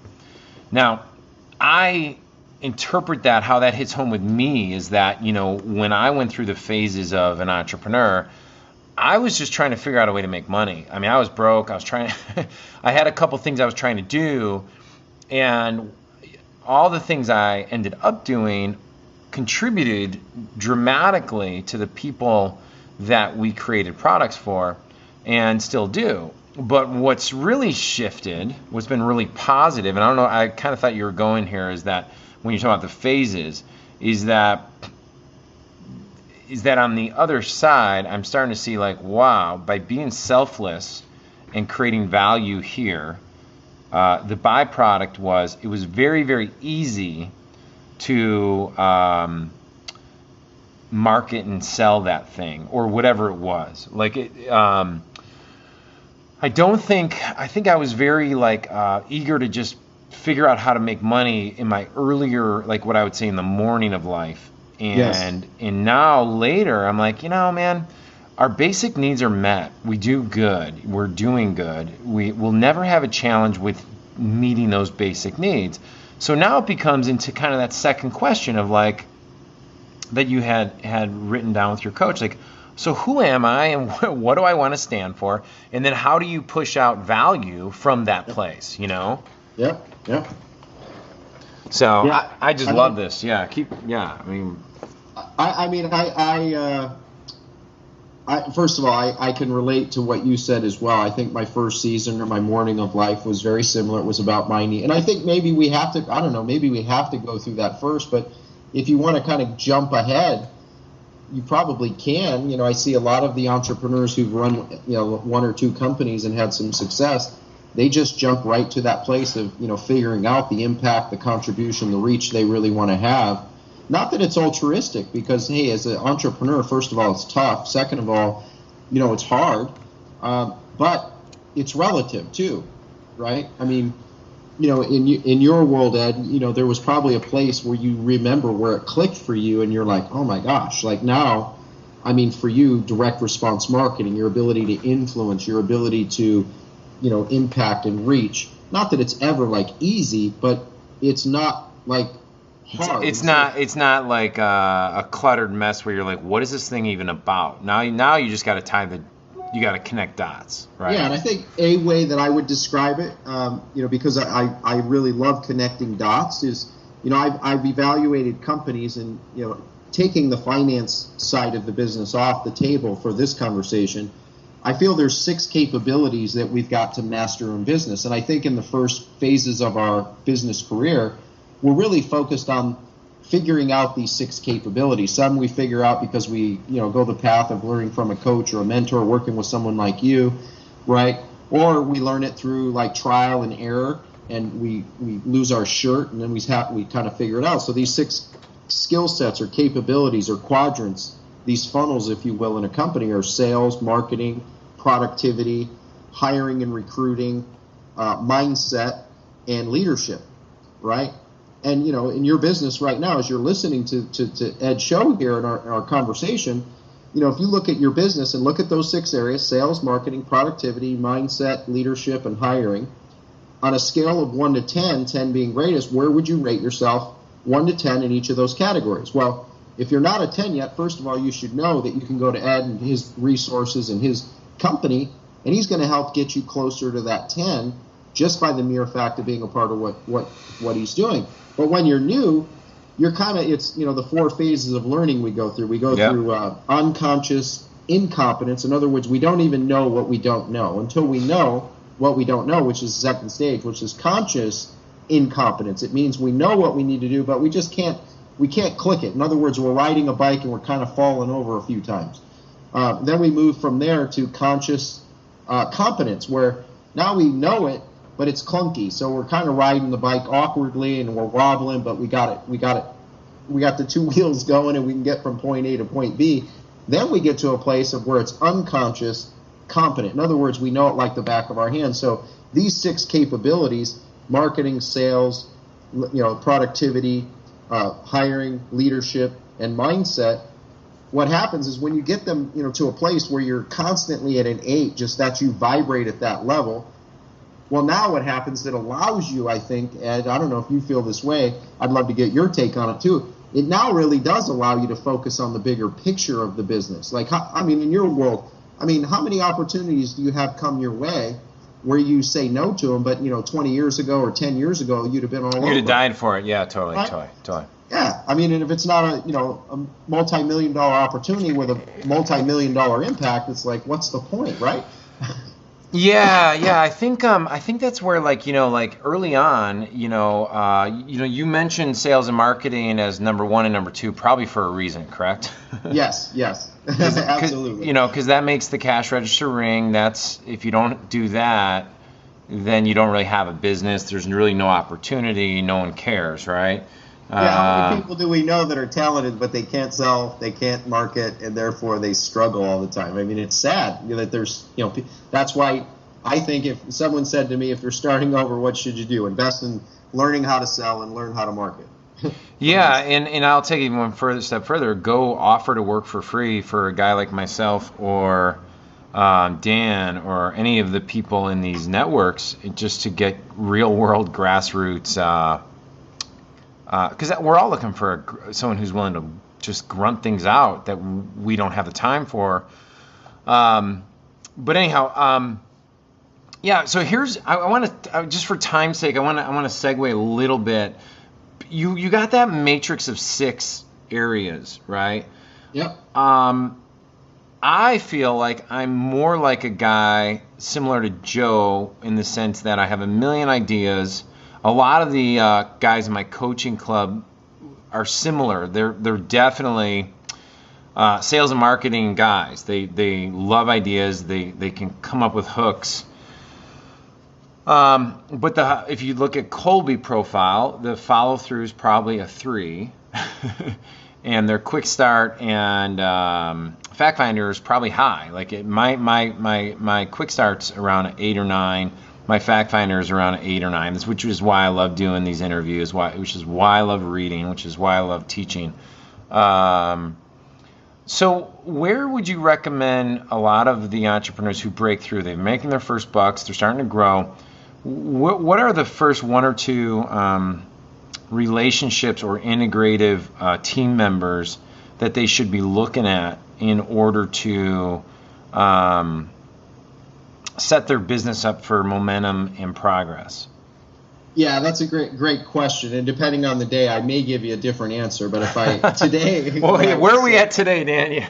Speaker 2: Now, I interpret that, how that hits home with me is that, when I went through the phases of an entrepreneur, I was just trying to figure out a way to make money. I mean, I was broke. I was trying to, I had a couple things I was trying to do, and all the things I ended up doing contributed dramatically to the people that we created products for and still do. But what's really shifted, what's been really positive, and I don't know, I kind of thought you were going here, is that when you talk about the phases, is that on the other side, I'm starting to see like, wow, by being selfless and creating value here, the byproduct was it was very, very easy to market and sell that thing or whatever it was. Like it, I think I was very like eager to just figure out how to make money in my earlier, like what I would say in the morning of life. And now later, I'm like, man, our basic needs are met. We do good. We're doing good. We will never have a challenge with meeting those basic needs. So now it becomes into kind of that second question of like, that you had written down with your coach, like, so who am I and what do I want to stand for? And then how do you push out value from that place,
Speaker 3: Yep.
Speaker 2: So
Speaker 3: yeah.
Speaker 2: I just love this. I
Speaker 3: first of all, I can relate to what you said as well. I think my first season or my morning of life was very similar. It was about my need. And I think maybe we have to, maybe we have to go through that first. But if you want to kind of jump ahead, you probably can. I see a lot of the entrepreneurs who've run, one or two companies and had some success. They just jump right to that place of, figuring out the impact, the contribution, the reach they really want to have. Not that it's altruistic, because, hey, as an entrepreneur, first of all, it's tough. Second of all, it's hard. But it's relative, too, right? I mean, in your world, Ed, there was probably a place where you remember where it clicked for you, and you're like, oh, my gosh, like now, I mean, for you, direct response marketing, your ability to influence, your ability to impact and reach. Not that it's ever like easy, but it's not like hard.
Speaker 2: It's not like a cluttered mess where you're like, what is this thing even about? Now you just got to you got to connect dots, right?
Speaker 3: Yeah, and I think a way that I would describe it, because I really love connecting dots is, I've evaluated companies and, taking the finance side of the business off the table for this conversation. I feel there's 6 capabilities that we've got to master in business. And I think in the first phases of our business career, we're really focused on figuring out these 6 capabilities. Some we figure out because we, go the path of learning from a coach or a mentor, working with someone like you, right? Or we learn it through like trial and error, and we lose our shirt, and then we kind of figure it out. So these 6 skill sets or capabilities or quadrants, these funnels, if you will, in a company are sales, marketing, productivity, hiring and recruiting, mindset, and leadership, right? And, in your business right now, as you're listening to Ed's show here in our conversation, if you look at your business and look at those 6 areas, sales, marketing, productivity, mindset, leadership, and hiring, on a scale of 1 to 10, 10 being greatest, where would you rate yourself 1 to 10 in each of those categories? Well, if you're not a 10 yet, first of all, you should know that you can go to Ed and his resources and his company, and he's going to help get you closer to that 10 just by the mere fact of being a part of what he's doing. But when you're new, you're kind of, it's, the 4 phases of learning we go through. We go through unconscious incompetence. In other words, we don't even know what we don't know until we know what we don't know, which is the second stage, which is conscious incompetence. It means we know what we need to do, but we just can't click it. In other words, we're riding a bike and we're kind of falling over a few times. Then we move from there to conscious competence, where now we know it, but it's clunky. So we're kind of riding the bike awkwardly and we're wobbling, but we got it. We got the 2 wheels going, and we can get from point A to point B. Then we get to a place of where it's unconscious competent. In other words, we know it like the back of our hand. So these 6 capabilities, marketing, sales, productivity, hiring, leadership, and mindset, what happens is when you get them, to a place where you're constantly at an 8, just that you vibrate at that level, well, now what happens, it allows you, I think, Ed, I don't know if you feel this way, I'd love to get your take on it too. It now really does allow you to focus on the bigger picture of the business. Like, in your world, how many opportunities do you have come your way where you say no to them, but 20 years ago or 10 years ago, you'd have been all over.
Speaker 2: You'd have died for it. Yeah, totally, right? totally.
Speaker 3: Yeah, and if it's not a multi-million-dollar opportunity with a multi-million-dollar impact, it's like, what's the point, right?
Speaker 2: Yeah. I think that's where, like, like early on, you mentioned sales and marketing as number one and number two, probably for a reason, correct?
Speaker 3: Yes, absolutely.
Speaker 2: Because that makes the cash register ring. That's, if you don't do that, then you don't really have a business. There's really no opportunity. No one cares, right?
Speaker 3: How many people do we know that are talented, but they can't sell, they can't market, and therefore they struggle all the time? I mean, it's sad that there's, that's why I think if someone said to me, if you're starting over, what should you do? Invest in learning how to sell and learn how to market.
Speaker 2: Yeah, and I'll take it even one step further. Go offer to work for free for a guy like myself or Dan or any of the people in these networks, just to get real world grassroots. Because we're all looking for someone who's willing to just grunt things out that we don't have the time for. But anyhow, yeah. So here's, I want to, just for time's sake, I want to segue a little bit. You got that matrix of 6 areas, right?
Speaker 3: Yep.
Speaker 2: I feel like I'm more like a guy similar to Joe in the sense that I have a million ideas. A lot of the guys in my coaching club are similar. They're definitely sales and marketing guys. They love ideas. They can come up with hooks. But if you look at Colby profile, the follow through is probably a 3, and their quick start and fact finder is probably high. Like my quick start's around an 8 or 9. My fact finder is around an 8 or 9, which is why I love doing these interviews, which is why I love reading, which is why I love teaching. So where would you recommend a lot of the entrepreneurs who break through? They're making their first bucks, they're starting to grow. What are the first 1 or 2 relationships or integrative team members that they should be looking at in order to set their business up for momentum and progress?
Speaker 3: Yeah, that's a great question. And depending on the day, I may give you a different answer. But if I today,
Speaker 2: well, where are we at today, Dan?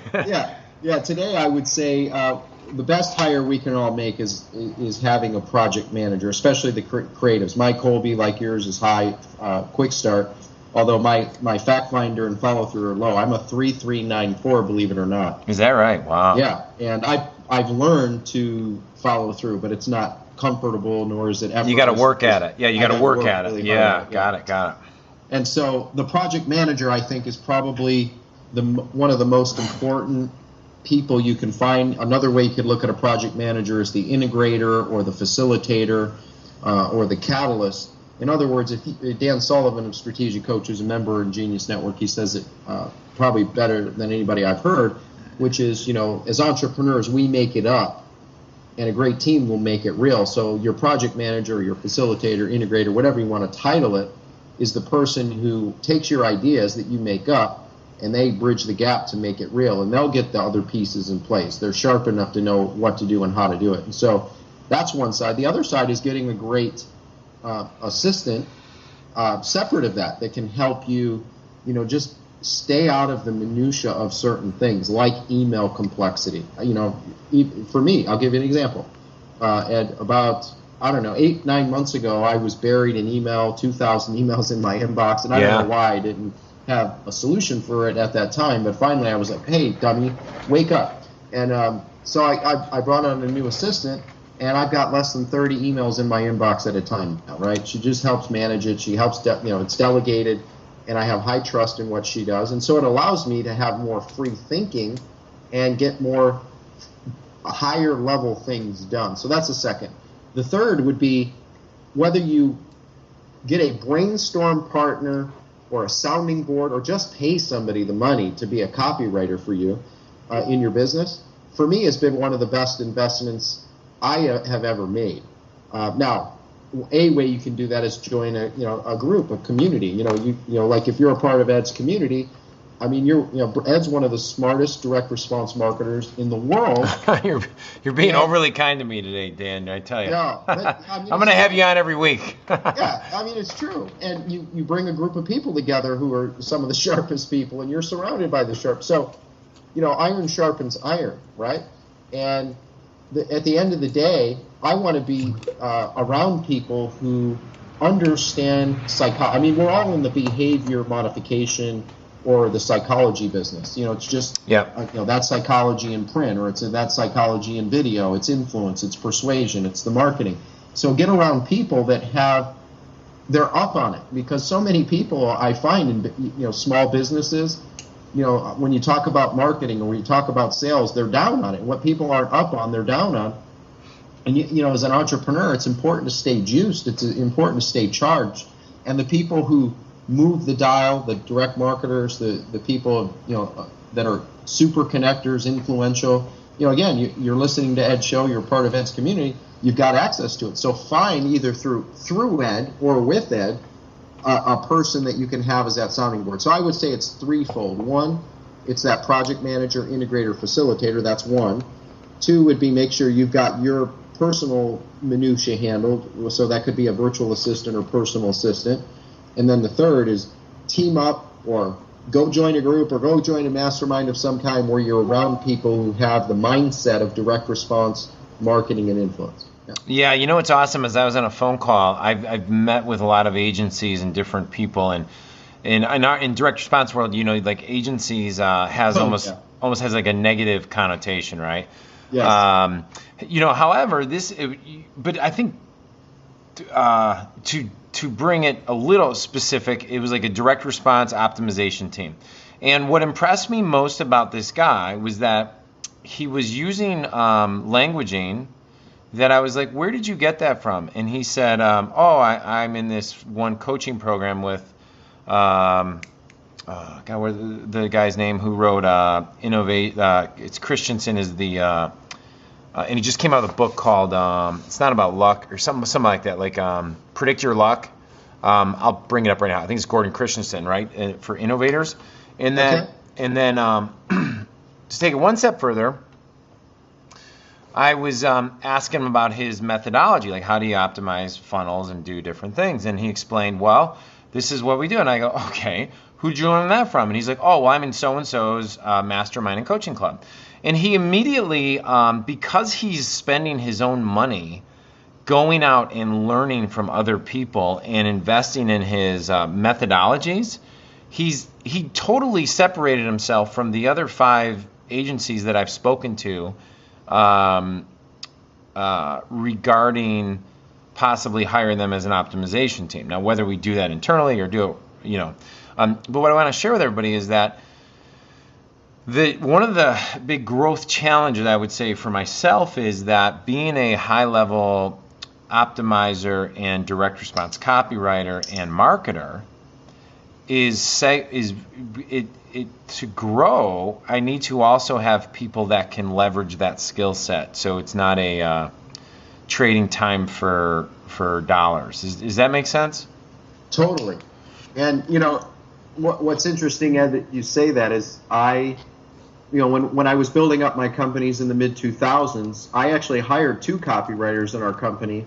Speaker 3: Yeah. Today I would say the best hire we can all make is having a project manager, especially the creatives. My Colby, like yours, is high, quick start. Although my fact finder and follow through are low. I'm a 3.394, believe it or not.
Speaker 2: Is that right? Wow.
Speaker 3: Yeah, and I've learned to follow through, but it's not comfortable, nor is it ever.
Speaker 2: You got to work at it. Yeah, you got to work at it. Really yeah, got it.
Speaker 3: And so the project manager, I think, is probably one of the most important people you can find. Another way you could look at a project manager is the integrator or the facilitator or the catalyst. In other words, if Dan Sullivan of Strategic Coach, who's a member in Genius Network, he says it probably better than anybody I've heard, which is, as entrepreneurs, we make it up, and a great team will make it real. So your project manager, your facilitator, integrator, whatever you want to title it, is the person who takes your ideas that you make up, and they bridge the gap to make it real, and they'll get the other pieces in place. They're sharp enough to know what to do and how to do it. And so that's one side. The other side is getting a great assistant separate of that can help you, just stay out of the minutia of certain things like email complexity. For me, I'll give you an example. At about, 8-9 months ago, I was buried in email, 2,000 emails in my inbox, and I don't know why I didn't have a solution for it at that time. But finally, I was like, "Hey, dummy, wake up!" And so I brought on a new assistant. And I've got less than 30 emails in my inbox at a time now, right? She just helps manage it. She helps, it's delegated, and I have high trust in what she does. And so it allows me to have more free thinking and get more higher level things done. So that's the second. The third would be whether you get a brainstorm partner or a sounding board or just pay somebody the money to be a copywriter for you in your business. For me, it's been one of the best investments I have ever made. Now, a way you can do that is join a group, a community. Like if you're a part of Ed's community, Ed's one of the smartest direct response marketers in the world.
Speaker 2: You're being overly kind to me today, Dan. I tell you.
Speaker 3: No, but,
Speaker 2: I'm going to have you on every week.
Speaker 3: Yeah, it's true. And you bring a group of people together who are some of the sharpest people, and you're surrounded by the sharp. So, iron sharpens iron, right? And at the end of the day, I want to be around people who understand psychology. I mean, we're all in the behavior modification or the psychology business. It's just, that's psychology in print, or that's psychology in video. It's influence, it's persuasion, it's the marketing. So get around people that they're up on it, because so many people I find in small businesses, when you talk about marketing or when you talk about sales, they're down on it. What people aren't up on, they're down on. And as an entrepreneur, it's important to stay juiced. It's important to stay charged. And the people who move the dial, the direct marketers, the people that are super connectors, influential. Again, you're listening to Ed's show. You're part of Ed's community. You've got access to it. So find either through Ed or with Ed a person that you can have as that sounding board. So I would say it's threefold. One, it's that project manager, integrator, facilitator. That's one. Two would be make sure you've got your personal minutia handled. So that could be a virtual assistant or personal assistant. And then the third is team up or go join a group or go join a mastermind of some kind where you're around people who have the mindset of direct response marketing and influence.
Speaker 2: Yeah, what's awesome is I was on a phone call. I've met with a lot of agencies and different people, and in direct response world, like agencies has almost has like a negative connotation, right?
Speaker 3: Yes.
Speaker 2: However, but I think to bring it a little specific, it was like a direct response optimization team. And what impressed me most about this guy was that he was using languaging that I was like, where did you get that from? And he said, I'm in this one coaching program with, what the guy's name who wrote Innovate, it's Christensen is the, and he just came out with a book called, it's not about luck or something like that, like Predict Your Luck. I'll bring it up right now. I think it's Gordon Christensen, right, for innovators. And then, to take it one step further, I was asking him about his methodology, like how do you optimize funnels and do different things? And he explained, well, this is what we do. And I go, okay, who'd you learn that from? And he's like, oh, well, I'm in so-and-so's mastermind and coaching club. And he immediately, because he's spending his own money going out and learning from other people and investing in his methodologies, he totally separated himself from the other 5 agencies that I've spoken to regarding possibly hiring them as an optimization team. Now, whether we do that internally or do it, but what I want to share with everybody is that one of the big growth challenges I would say for myself is that being a high-level optimizer and direct response copywriter and marketer to grow, I need to also have people that can leverage that skill set. So it's not a trading time for dollars. Does that make sense?
Speaker 3: Totally. And what's interesting, Ed, that you say that is when I was building up my companies in the mid 2000s, I actually hired 2 copywriters in our company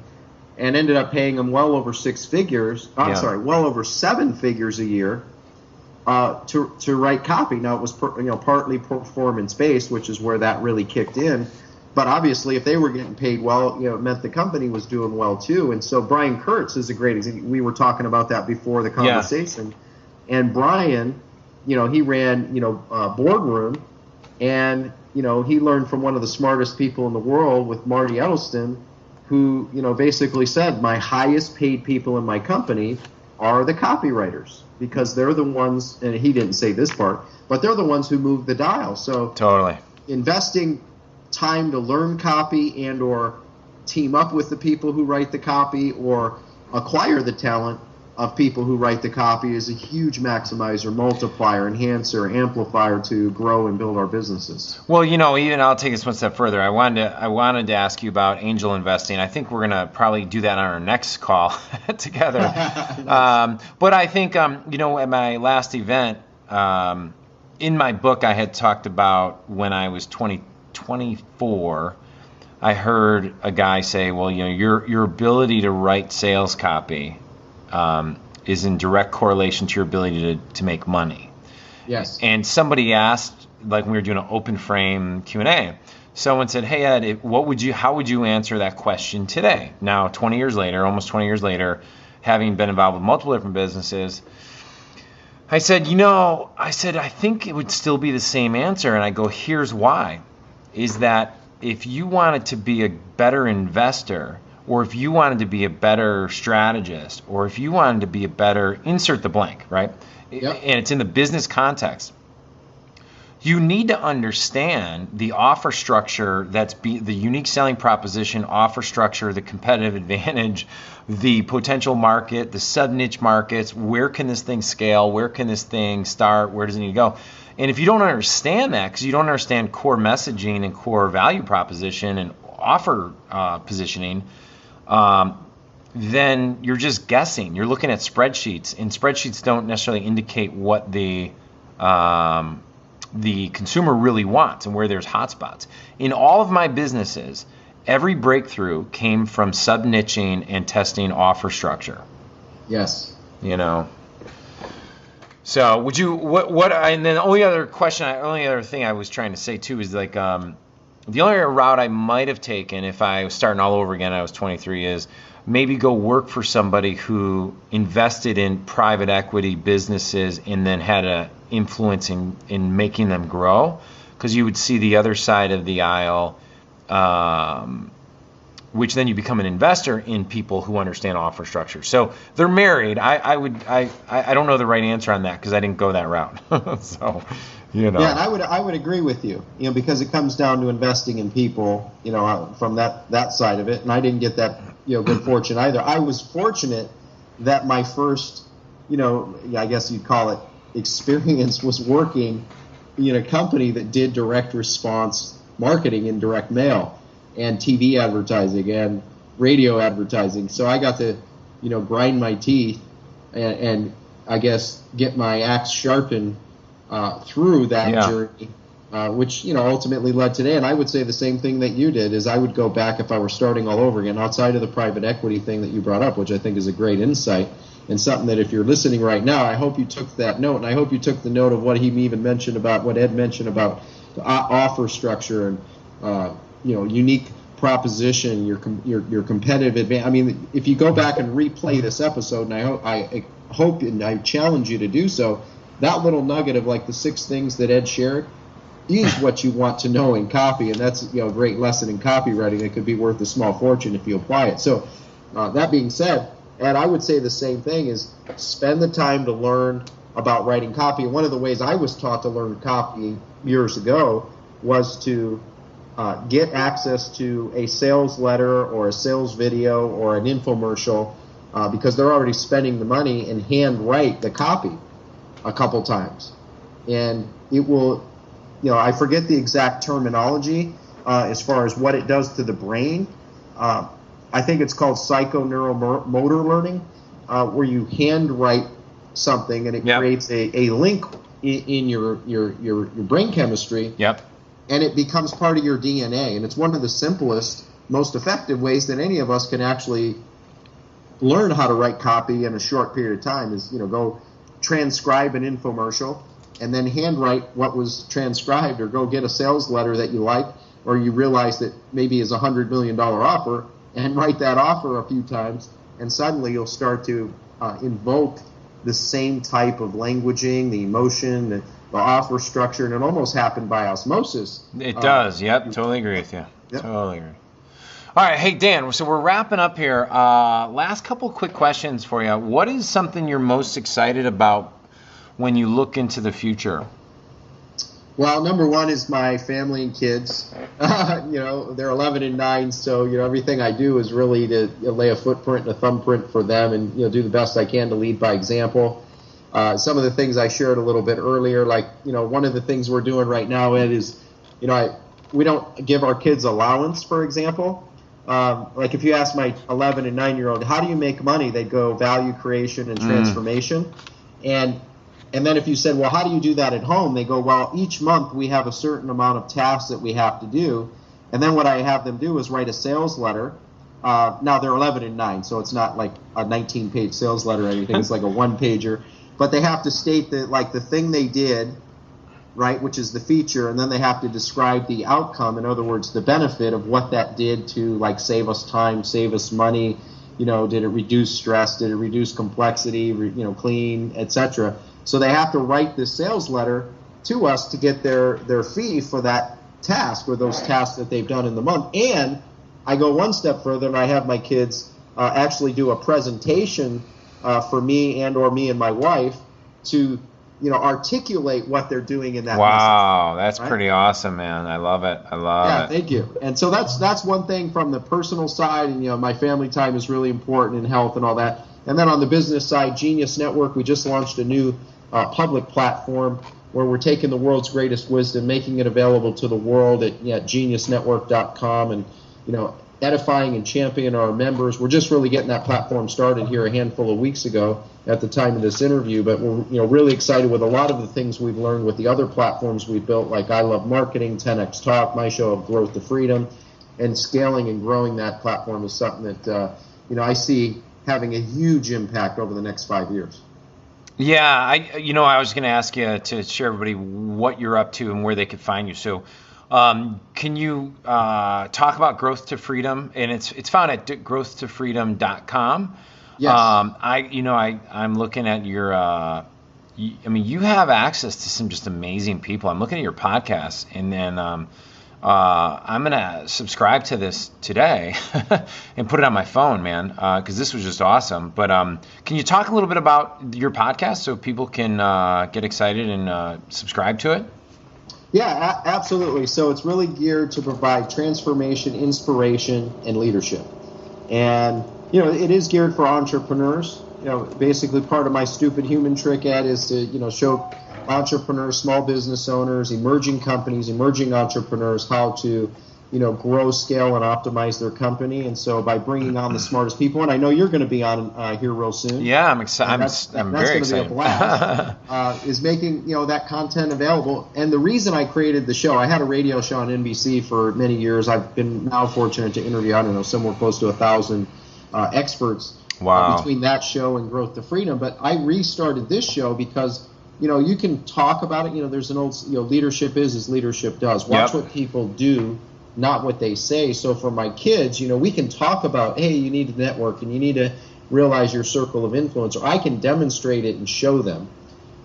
Speaker 3: and ended up paying them well over 6 figures. Well over 7 figures a year to write copy. Now it was partly performance based, which is where that really kicked in. But obviously, if they were getting paid well, it meant the company was doing well too. And so Brian Kurtz is a great example. We were talking about that before the conversation. Yeah. And Brian, he ran Boardroom, and he learned from one of the smartest people in the world with Marty Edelston, who basically said my highest paid people in my company are the copywriters, because they're the ones, and he didn't say this part, but they're the ones who move the dial. So
Speaker 2: totally
Speaker 3: investing time to learn copy and or team up with the people who write the copy or acquire the talent of people who write the copy is a huge maximizer, multiplier, enhancer, amplifier to grow and build our businesses.
Speaker 2: Well, even I'll take this one step further. I wanted to ask you about angel investing. I think we're going to probably do that on our next call together. Nice. But I think, at my last event, in my book, I had talked about when I was 24, I heard a guy say, well, your ability to write sales copy is in direct correlation to your ability to make money.
Speaker 3: Yes.
Speaker 2: And somebody asked, like when we were doing an open frame Q&A, someone said, "Hey Ed, how would you answer that question today?" Now, 20 years later, almost 20 years later, having been involved with multiple different businesses, I said, I think it would still be the same answer. And I go, here's why, is that if you wanted to be a better investor, or if you wanted to be a better strategist, or if you wanted to be a better, insert the blank, right? Yep. And it's in the business context. You need to understand the offer structure, the unique selling proposition, offer structure, the competitive advantage, the potential market, the sub-niche markets. Where can this thing scale? Where can this thing start? Where does it need to go? And if you don't understand that, because you don't understand core messaging and core value proposition and offer positioning, then you're just guessing. You're looking at spreadsheets, and spreadsheets don't necessarily indicate what the consumer really wants and where there's hotspots. In all of my businesses, every breakthrough came from sub-niching and testing offer structure.
Speaker 3: Yes.
Speaker 2: So would you, and then the only other thing I was trying to say too is like, the only route I might have taken if I was starting all over again, I was 23, is maybe go work for somebody who invested in private equity businesses and then had an influence in making them grow, because you would see the other side of the aisle, which then you become an investor in people who understand offer structure. So they're married. I don't know the right answer on that because I didn't go that route. So,
Speaker 3: Yeah, I would agree with you, because it comes down to investing in people, from that side of it. And I didn't get that, good fortune either. I was fortunate that my first, I guess you'd call it experience was working in a company that did direct response marketing in direct mail and TV advertising and radio advertising. So I got to, grind my teeth and I guess get my axe sharpened through that journey, which, ultimately led today. And I would say the same thing that you did, is I would go back if I were starting all over again, outside of the private equity thing that you brought up, which I think is a great insight and something that if you're listening right now, I hope you took that note, and I hope you took the note of what he even mentioned about, what Ed mentioned about the offer structure and, unique proposition, your competitive advantage. I mean, if you go back and replay this episode, and I hope and I challenge you to do so, that little nugget of like the 6 things that Ed shared is what you want to know in copy, and that's a great lesson in copywriting that could be worth a small fortune if you apply it. So that being said, Ed, I would say the same thing, is spend the time to learn about writing copy. And one of the ways I was taught to learn copy years ago was to get access to a sales letter or a sales video or an infomercial, because they're already spending the money, and hand write the copy a couple times. And it will, I forget the exact terminology as far as what it does to the brain. I think it's called psychoneuromotor learning, where you hand write something and it creates a link in your brain chemistry.
Speaker 2: Yep.
Speaker 3: And it becomes part of your DNA. And it's one of the simplest, most effective ways that any of us can actually learn how to write copy in a short period of time, is, go transcribe an infomercial and then handwrite what was transcribed, or go get a sales letter that you like, or you realize that maybe is a $100 million offer, and write that offer a few times, and suddenly you'll start to invoke the same type of languaging, the emotion, the offer structure, and it almost happened by osmosis.
Speaker 2: It does. Yep. Totally agree with you. Yep. Totally agree. All right. Hey, Dan, so we're wrapping up here. Last couple quick questions for you. What is something you're most excited about when you look into the future?
Speaker 3: Well, number one is my family and kids. They're 11 and 9, so everything I do is really to lay a footprint and a thumbprint for them, and do the best I can to lead by example. Some of the things I shared a little bit earlier, like one of the things we're doing right now, Ed, is we don't give our kids allowance, for example. Like if you ask my 11 and 9-year-old, how do you make money? They'd go value creation and transformation, and then if you said, well, how do you do that at home? They go, well, each month we have a certain amount of tasks that we have to do. And then what I have them do is write a sales letter. Now they're 11 and 9, so it's not like a 19-page sales letter or anything. It's like a one-pager. But they have to state that, like, the thing they did right, which is the feature, and then they have to describe the outcome. In other words, the benefit of what that did to, like, save us time, save us money. Did it reduce stress? Did it reduce complexity? Clean, etc. So they have to write this sales letter to us to get their fee for that task or those tasks that they've done in the month. And I go one step further, and I have my kids actually do a presentation for me and my wife to articulate what they're doing in that
Speaker 2: Wow,
Speaker 3: message,
Speaker 2: that's
Speaker 3: right?
Speaker 2: Pretty awesome, man. I love it.
Speaker 3: Yeah, thank you. And so that's one thing from the personal side, and my family time is really important in health and all that. And then on the business side, Genius Network, we just launched a new public platform where we're taking the world's greatest wisdom, making it available to the world at geniusnetwork.com, and edifying and championing our members. We're just really getting that platform started here a handful of weeks ago at the time of this interview, but we're really excited with a lot of the things we've learned with the other platforms we've built, like I Love Marketing, 10X Talk, my show of Growth to Freedom, and scaling and growing that platform is something that I see having a huge impact over the next 5 years.
Speaker 2: Yeah, I was going to ask you to share everybody what you're up to and where they could find you. So can you talk about Growth to Freedom? And it's found at growthtofreedom.com.
Speaker 3: Yes.
Speaker 2: I'm looking at your you have access to some just amazing people. I'm looking at your podcast, and then I'm going to subscribe to this today and put it on my phone, man, because this was just awesome. But can you talk a little bit about your podcast so people can get excited and subscribe to it?
Speaker 3: Yeah, absolutely. So it's really geared to provide transformation, inspiration, and leadership. And, it is geared for entrepreneurs. Basically part of my stupid human trick, Ed, is to, show entrepreneurs, small business owners, emerging companies, emerging entrepreneurs how to, grow, scale, and optimize their company. And so by bringing on the smartest people, and I know you're going to be on here real soon.
Speaker 2: Yeah, I'm excited. I'm very excited.
Speaker 3: Be a blast. Is making that content available. And the reason I created the show, I had a radio show on NBC for many years. I've been now fortunate to interview somewhere close to 1,000 experts.
Speaker 2: Wow.
Speaker 3: Between that show and Growth to Freedom. But I restarted this show because you can talk about it. There's an old leadership is as leadership does. Watch what people do, not what they say. So for my kids, we can talk about, hey, you need to network and you need to realize your circle of influence, or I can demonstrate it and show them.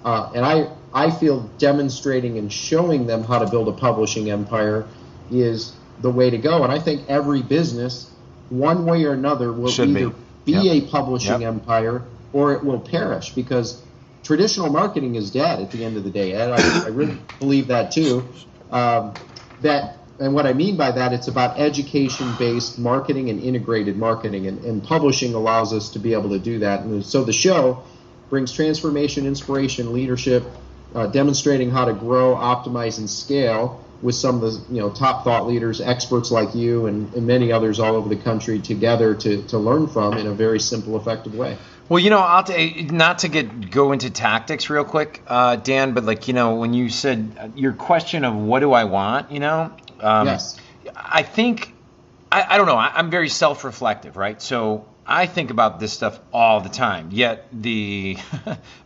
Speaker 3: And I feel demonstrating and showing them how to build a publishing empire is the way to go. And I think every business, one way or another, will either be a publishing empire or it will perish, because traditional marketing is dead at the end of the day. And I really believe that too. And what I mean by that, it's about education-based marketing and integrated marketing, and publishing allows us to be able to do that. And so the show brings transformation, inspiration, leadership, demonstrating how to grow, optimize, and scale with some of the top thought leaders, experts like you, and many others all over the country together to learn from in a very simple, effective way.
Speaker 2: Well, not to go into tactics real quick, Dan, but when you said your question of what do I want,
Speaker 3: yes.
Speaker 2: I think, I don't know, I'm very self-reflective, right? So I think about this stuff all the time, yet the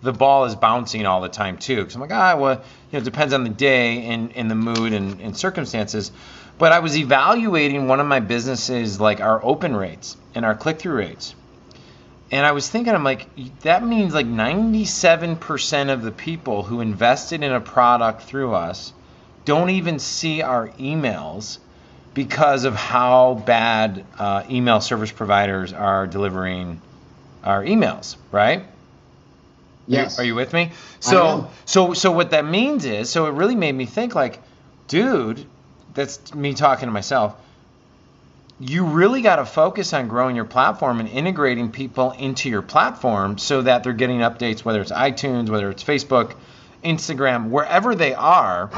Speaker 2: ball is bouncing all the time too. Because I'm like, it depends on the day and the mood and circumstances. But I was evaluating one of my businesses, like our open rates and our click-through rates. And I was thinking, I'm like, that means like 97% of the people who invested in a product through us don't even see our emails because of how bad email service providers are delivering our emails, right?
Speaker 3: Yes.
Speaker 2: Are you with me? So what that means is, so it really made me think like, dude, that's me talking to myself. You really got to focus on growing your platform and integrating people into your platform so that they're getting updates, whether it's iTunes, whether it's Facebook, Instagram, wherever they are,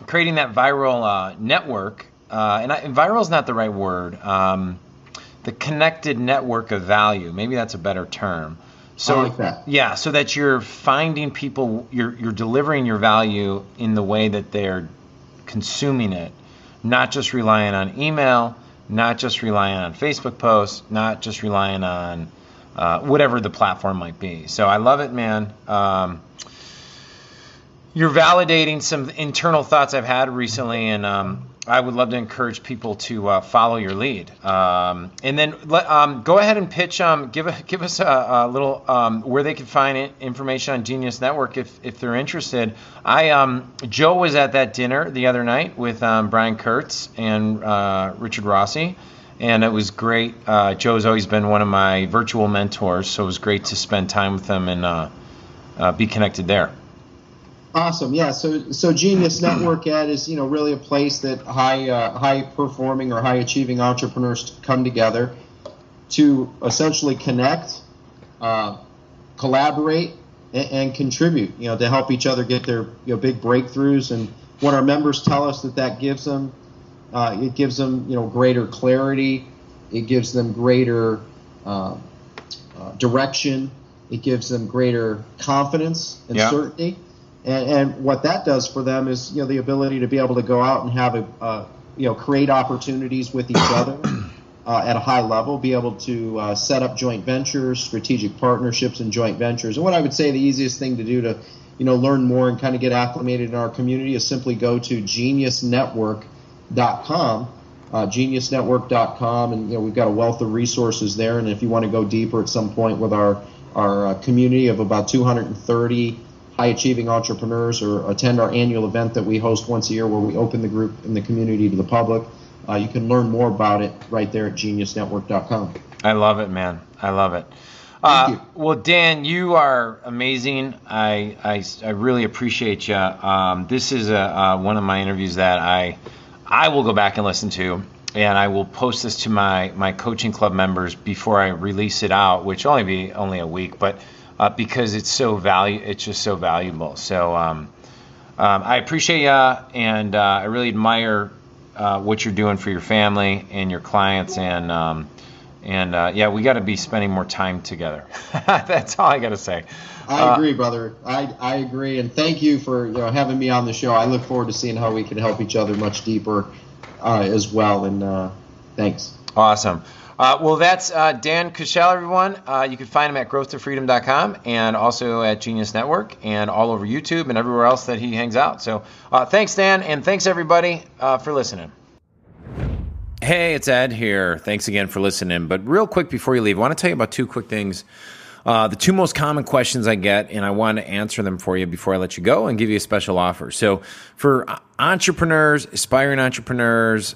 Speaker 2: creating that viral network. And viral is not the right word. The connected network of value. Maybe that's a better term. So,
Speaker 3: I like that.
Speaker 2: Yeah, so that you're finding people, you're delivering your value in the way that they're consuming it. Not just relying on email, not just relying on Facebook posts, not just relying on whatever the platform might be. So I love it, man. you're validating some internal thoughts I've had recently, and I would love to encourage people to follow your lead. And then go ahead and pitch. Give us a little where they can find information on Genius Network if they're interested. Joe was at that dinner the other night with Brian Kurtz and Richard Rossi, and it was great. Joe's always been one of my virtual mentors, so it was great to spend time with them and be connected there.
Speaker 3: Awesome. Yeah. So Genius Network, Ed, is really a place that high performing or high achieving entrepreneurs come together to essentially connect, collaborate, and contribute. To help each other get their big breakthroughs. And what our members tell us that gives them, it gives them greater clarity. It gives them greater direction. It gives them greater confidence and certainty. And what that does for them is, the ability to be able to go out and have create opportunities with each other at a high level, be able to set up joint ventures, strategic partnerships, and joint ventures. And what I would say the easiest thing to do to, learn more and kind of get acclimated in our community is simply go to geniusnetwork.com, geniusnetwork.com, and we've got a wealth of resources there. And if you want to go deeper at some point with our community of about 230 high-achieving entrepreneurs, or attend our annual event that we host once a year where we open the group and the community to the public, you can learn more about it right there at geniusnetwork.com.
Speaker 2: I love it, man. I love it.
Speaker 3: Thank you.
Speaker 2: Well, Dan, you are amazing. I really appreciate you. This is one of my interviews that I will go back and listen to, and I will post this to my coaching club members before I release it out, which will only be a week, but because it's just so valuable. So I appreciate you, and I really admire what you're doing for your family and your clients, and we got to be spending more time together. That's all I got to say.
Speaker 3: I agree, brother. I agree, and thank you for having me on the show. I look forward to seeing how we can help each other much deeper as well. And thanks.
Speaker 2: Awesome. Well, that's Dan Kuschell, everyone. You can find him at growthtofreedom.com and also at Genius Network and all over YouTube and everywhere else that he hangs out. So thanks, Dan, and thanks, everybody, for listening. Hey, it's Ed here. Thanks again for listening. But real quick before you leave, I want to tell you about two quick things. The two most common questions I get, and I want to answer them for you before I let you go and give you a special offer. So for entrepreneurs, aspiring entrepreneurs,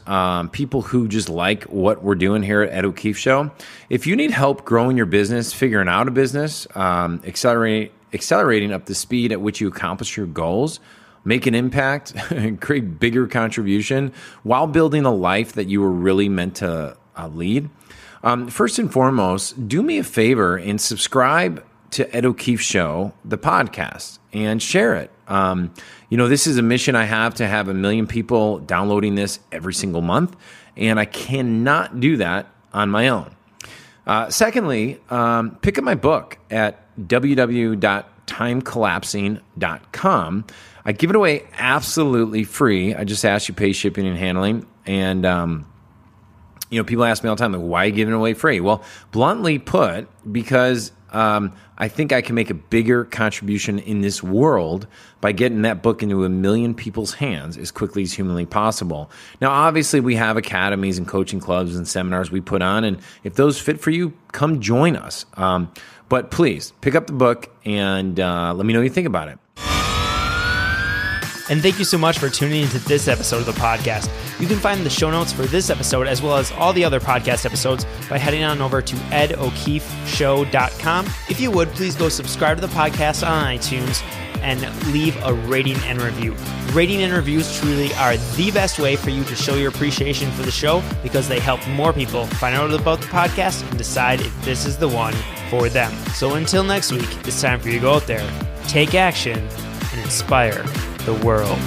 Speaker 2: people who just like what we're doing here at Ed O'Keefe Show, if you need help growing your business, figuring out a business, accelerating up the speed at which you accomplish your goals, make an impact, and create bigger contribution while building a life that you were really meant to lead, first and foremost, do me a favor and subscribe to Ed O'Keefe Show, the podcast, and share it. This is a mission I have to have 1 million people downloading this every single month, and I cannot do that on my own. Secondly, pick up my book at www.timecollapsing.com. I give it away absolutely free. I just ask you pay shipping and handling, and people ask me all the time, like, why are you giving it away free? Well, bluntly put, because I think I can make a bigger contribution in this world by getting that book into 1 million people's hands as quickly as humanly possible. Now, obviously, we have academies and coaching clubs and seminars we put on, and if those fit for you, come join us. But please, pick up the book and let me know what you think about it.
Speaker 1: And thank you so much for tuning into this episode of the podcast. You can find the show notes for this episode as well as all the other podcast episodes by heading on over to edokeefeshow.com. If you would, please go subscribe to the podcast on iTunes and leave a rating and review. Rating and reviews truly are the best way for you to show your appreciation for the show because they help more people find out about the podcast and decide if this is the one for them. So until next week, it's time for you to go out there, take action, and inspire the world.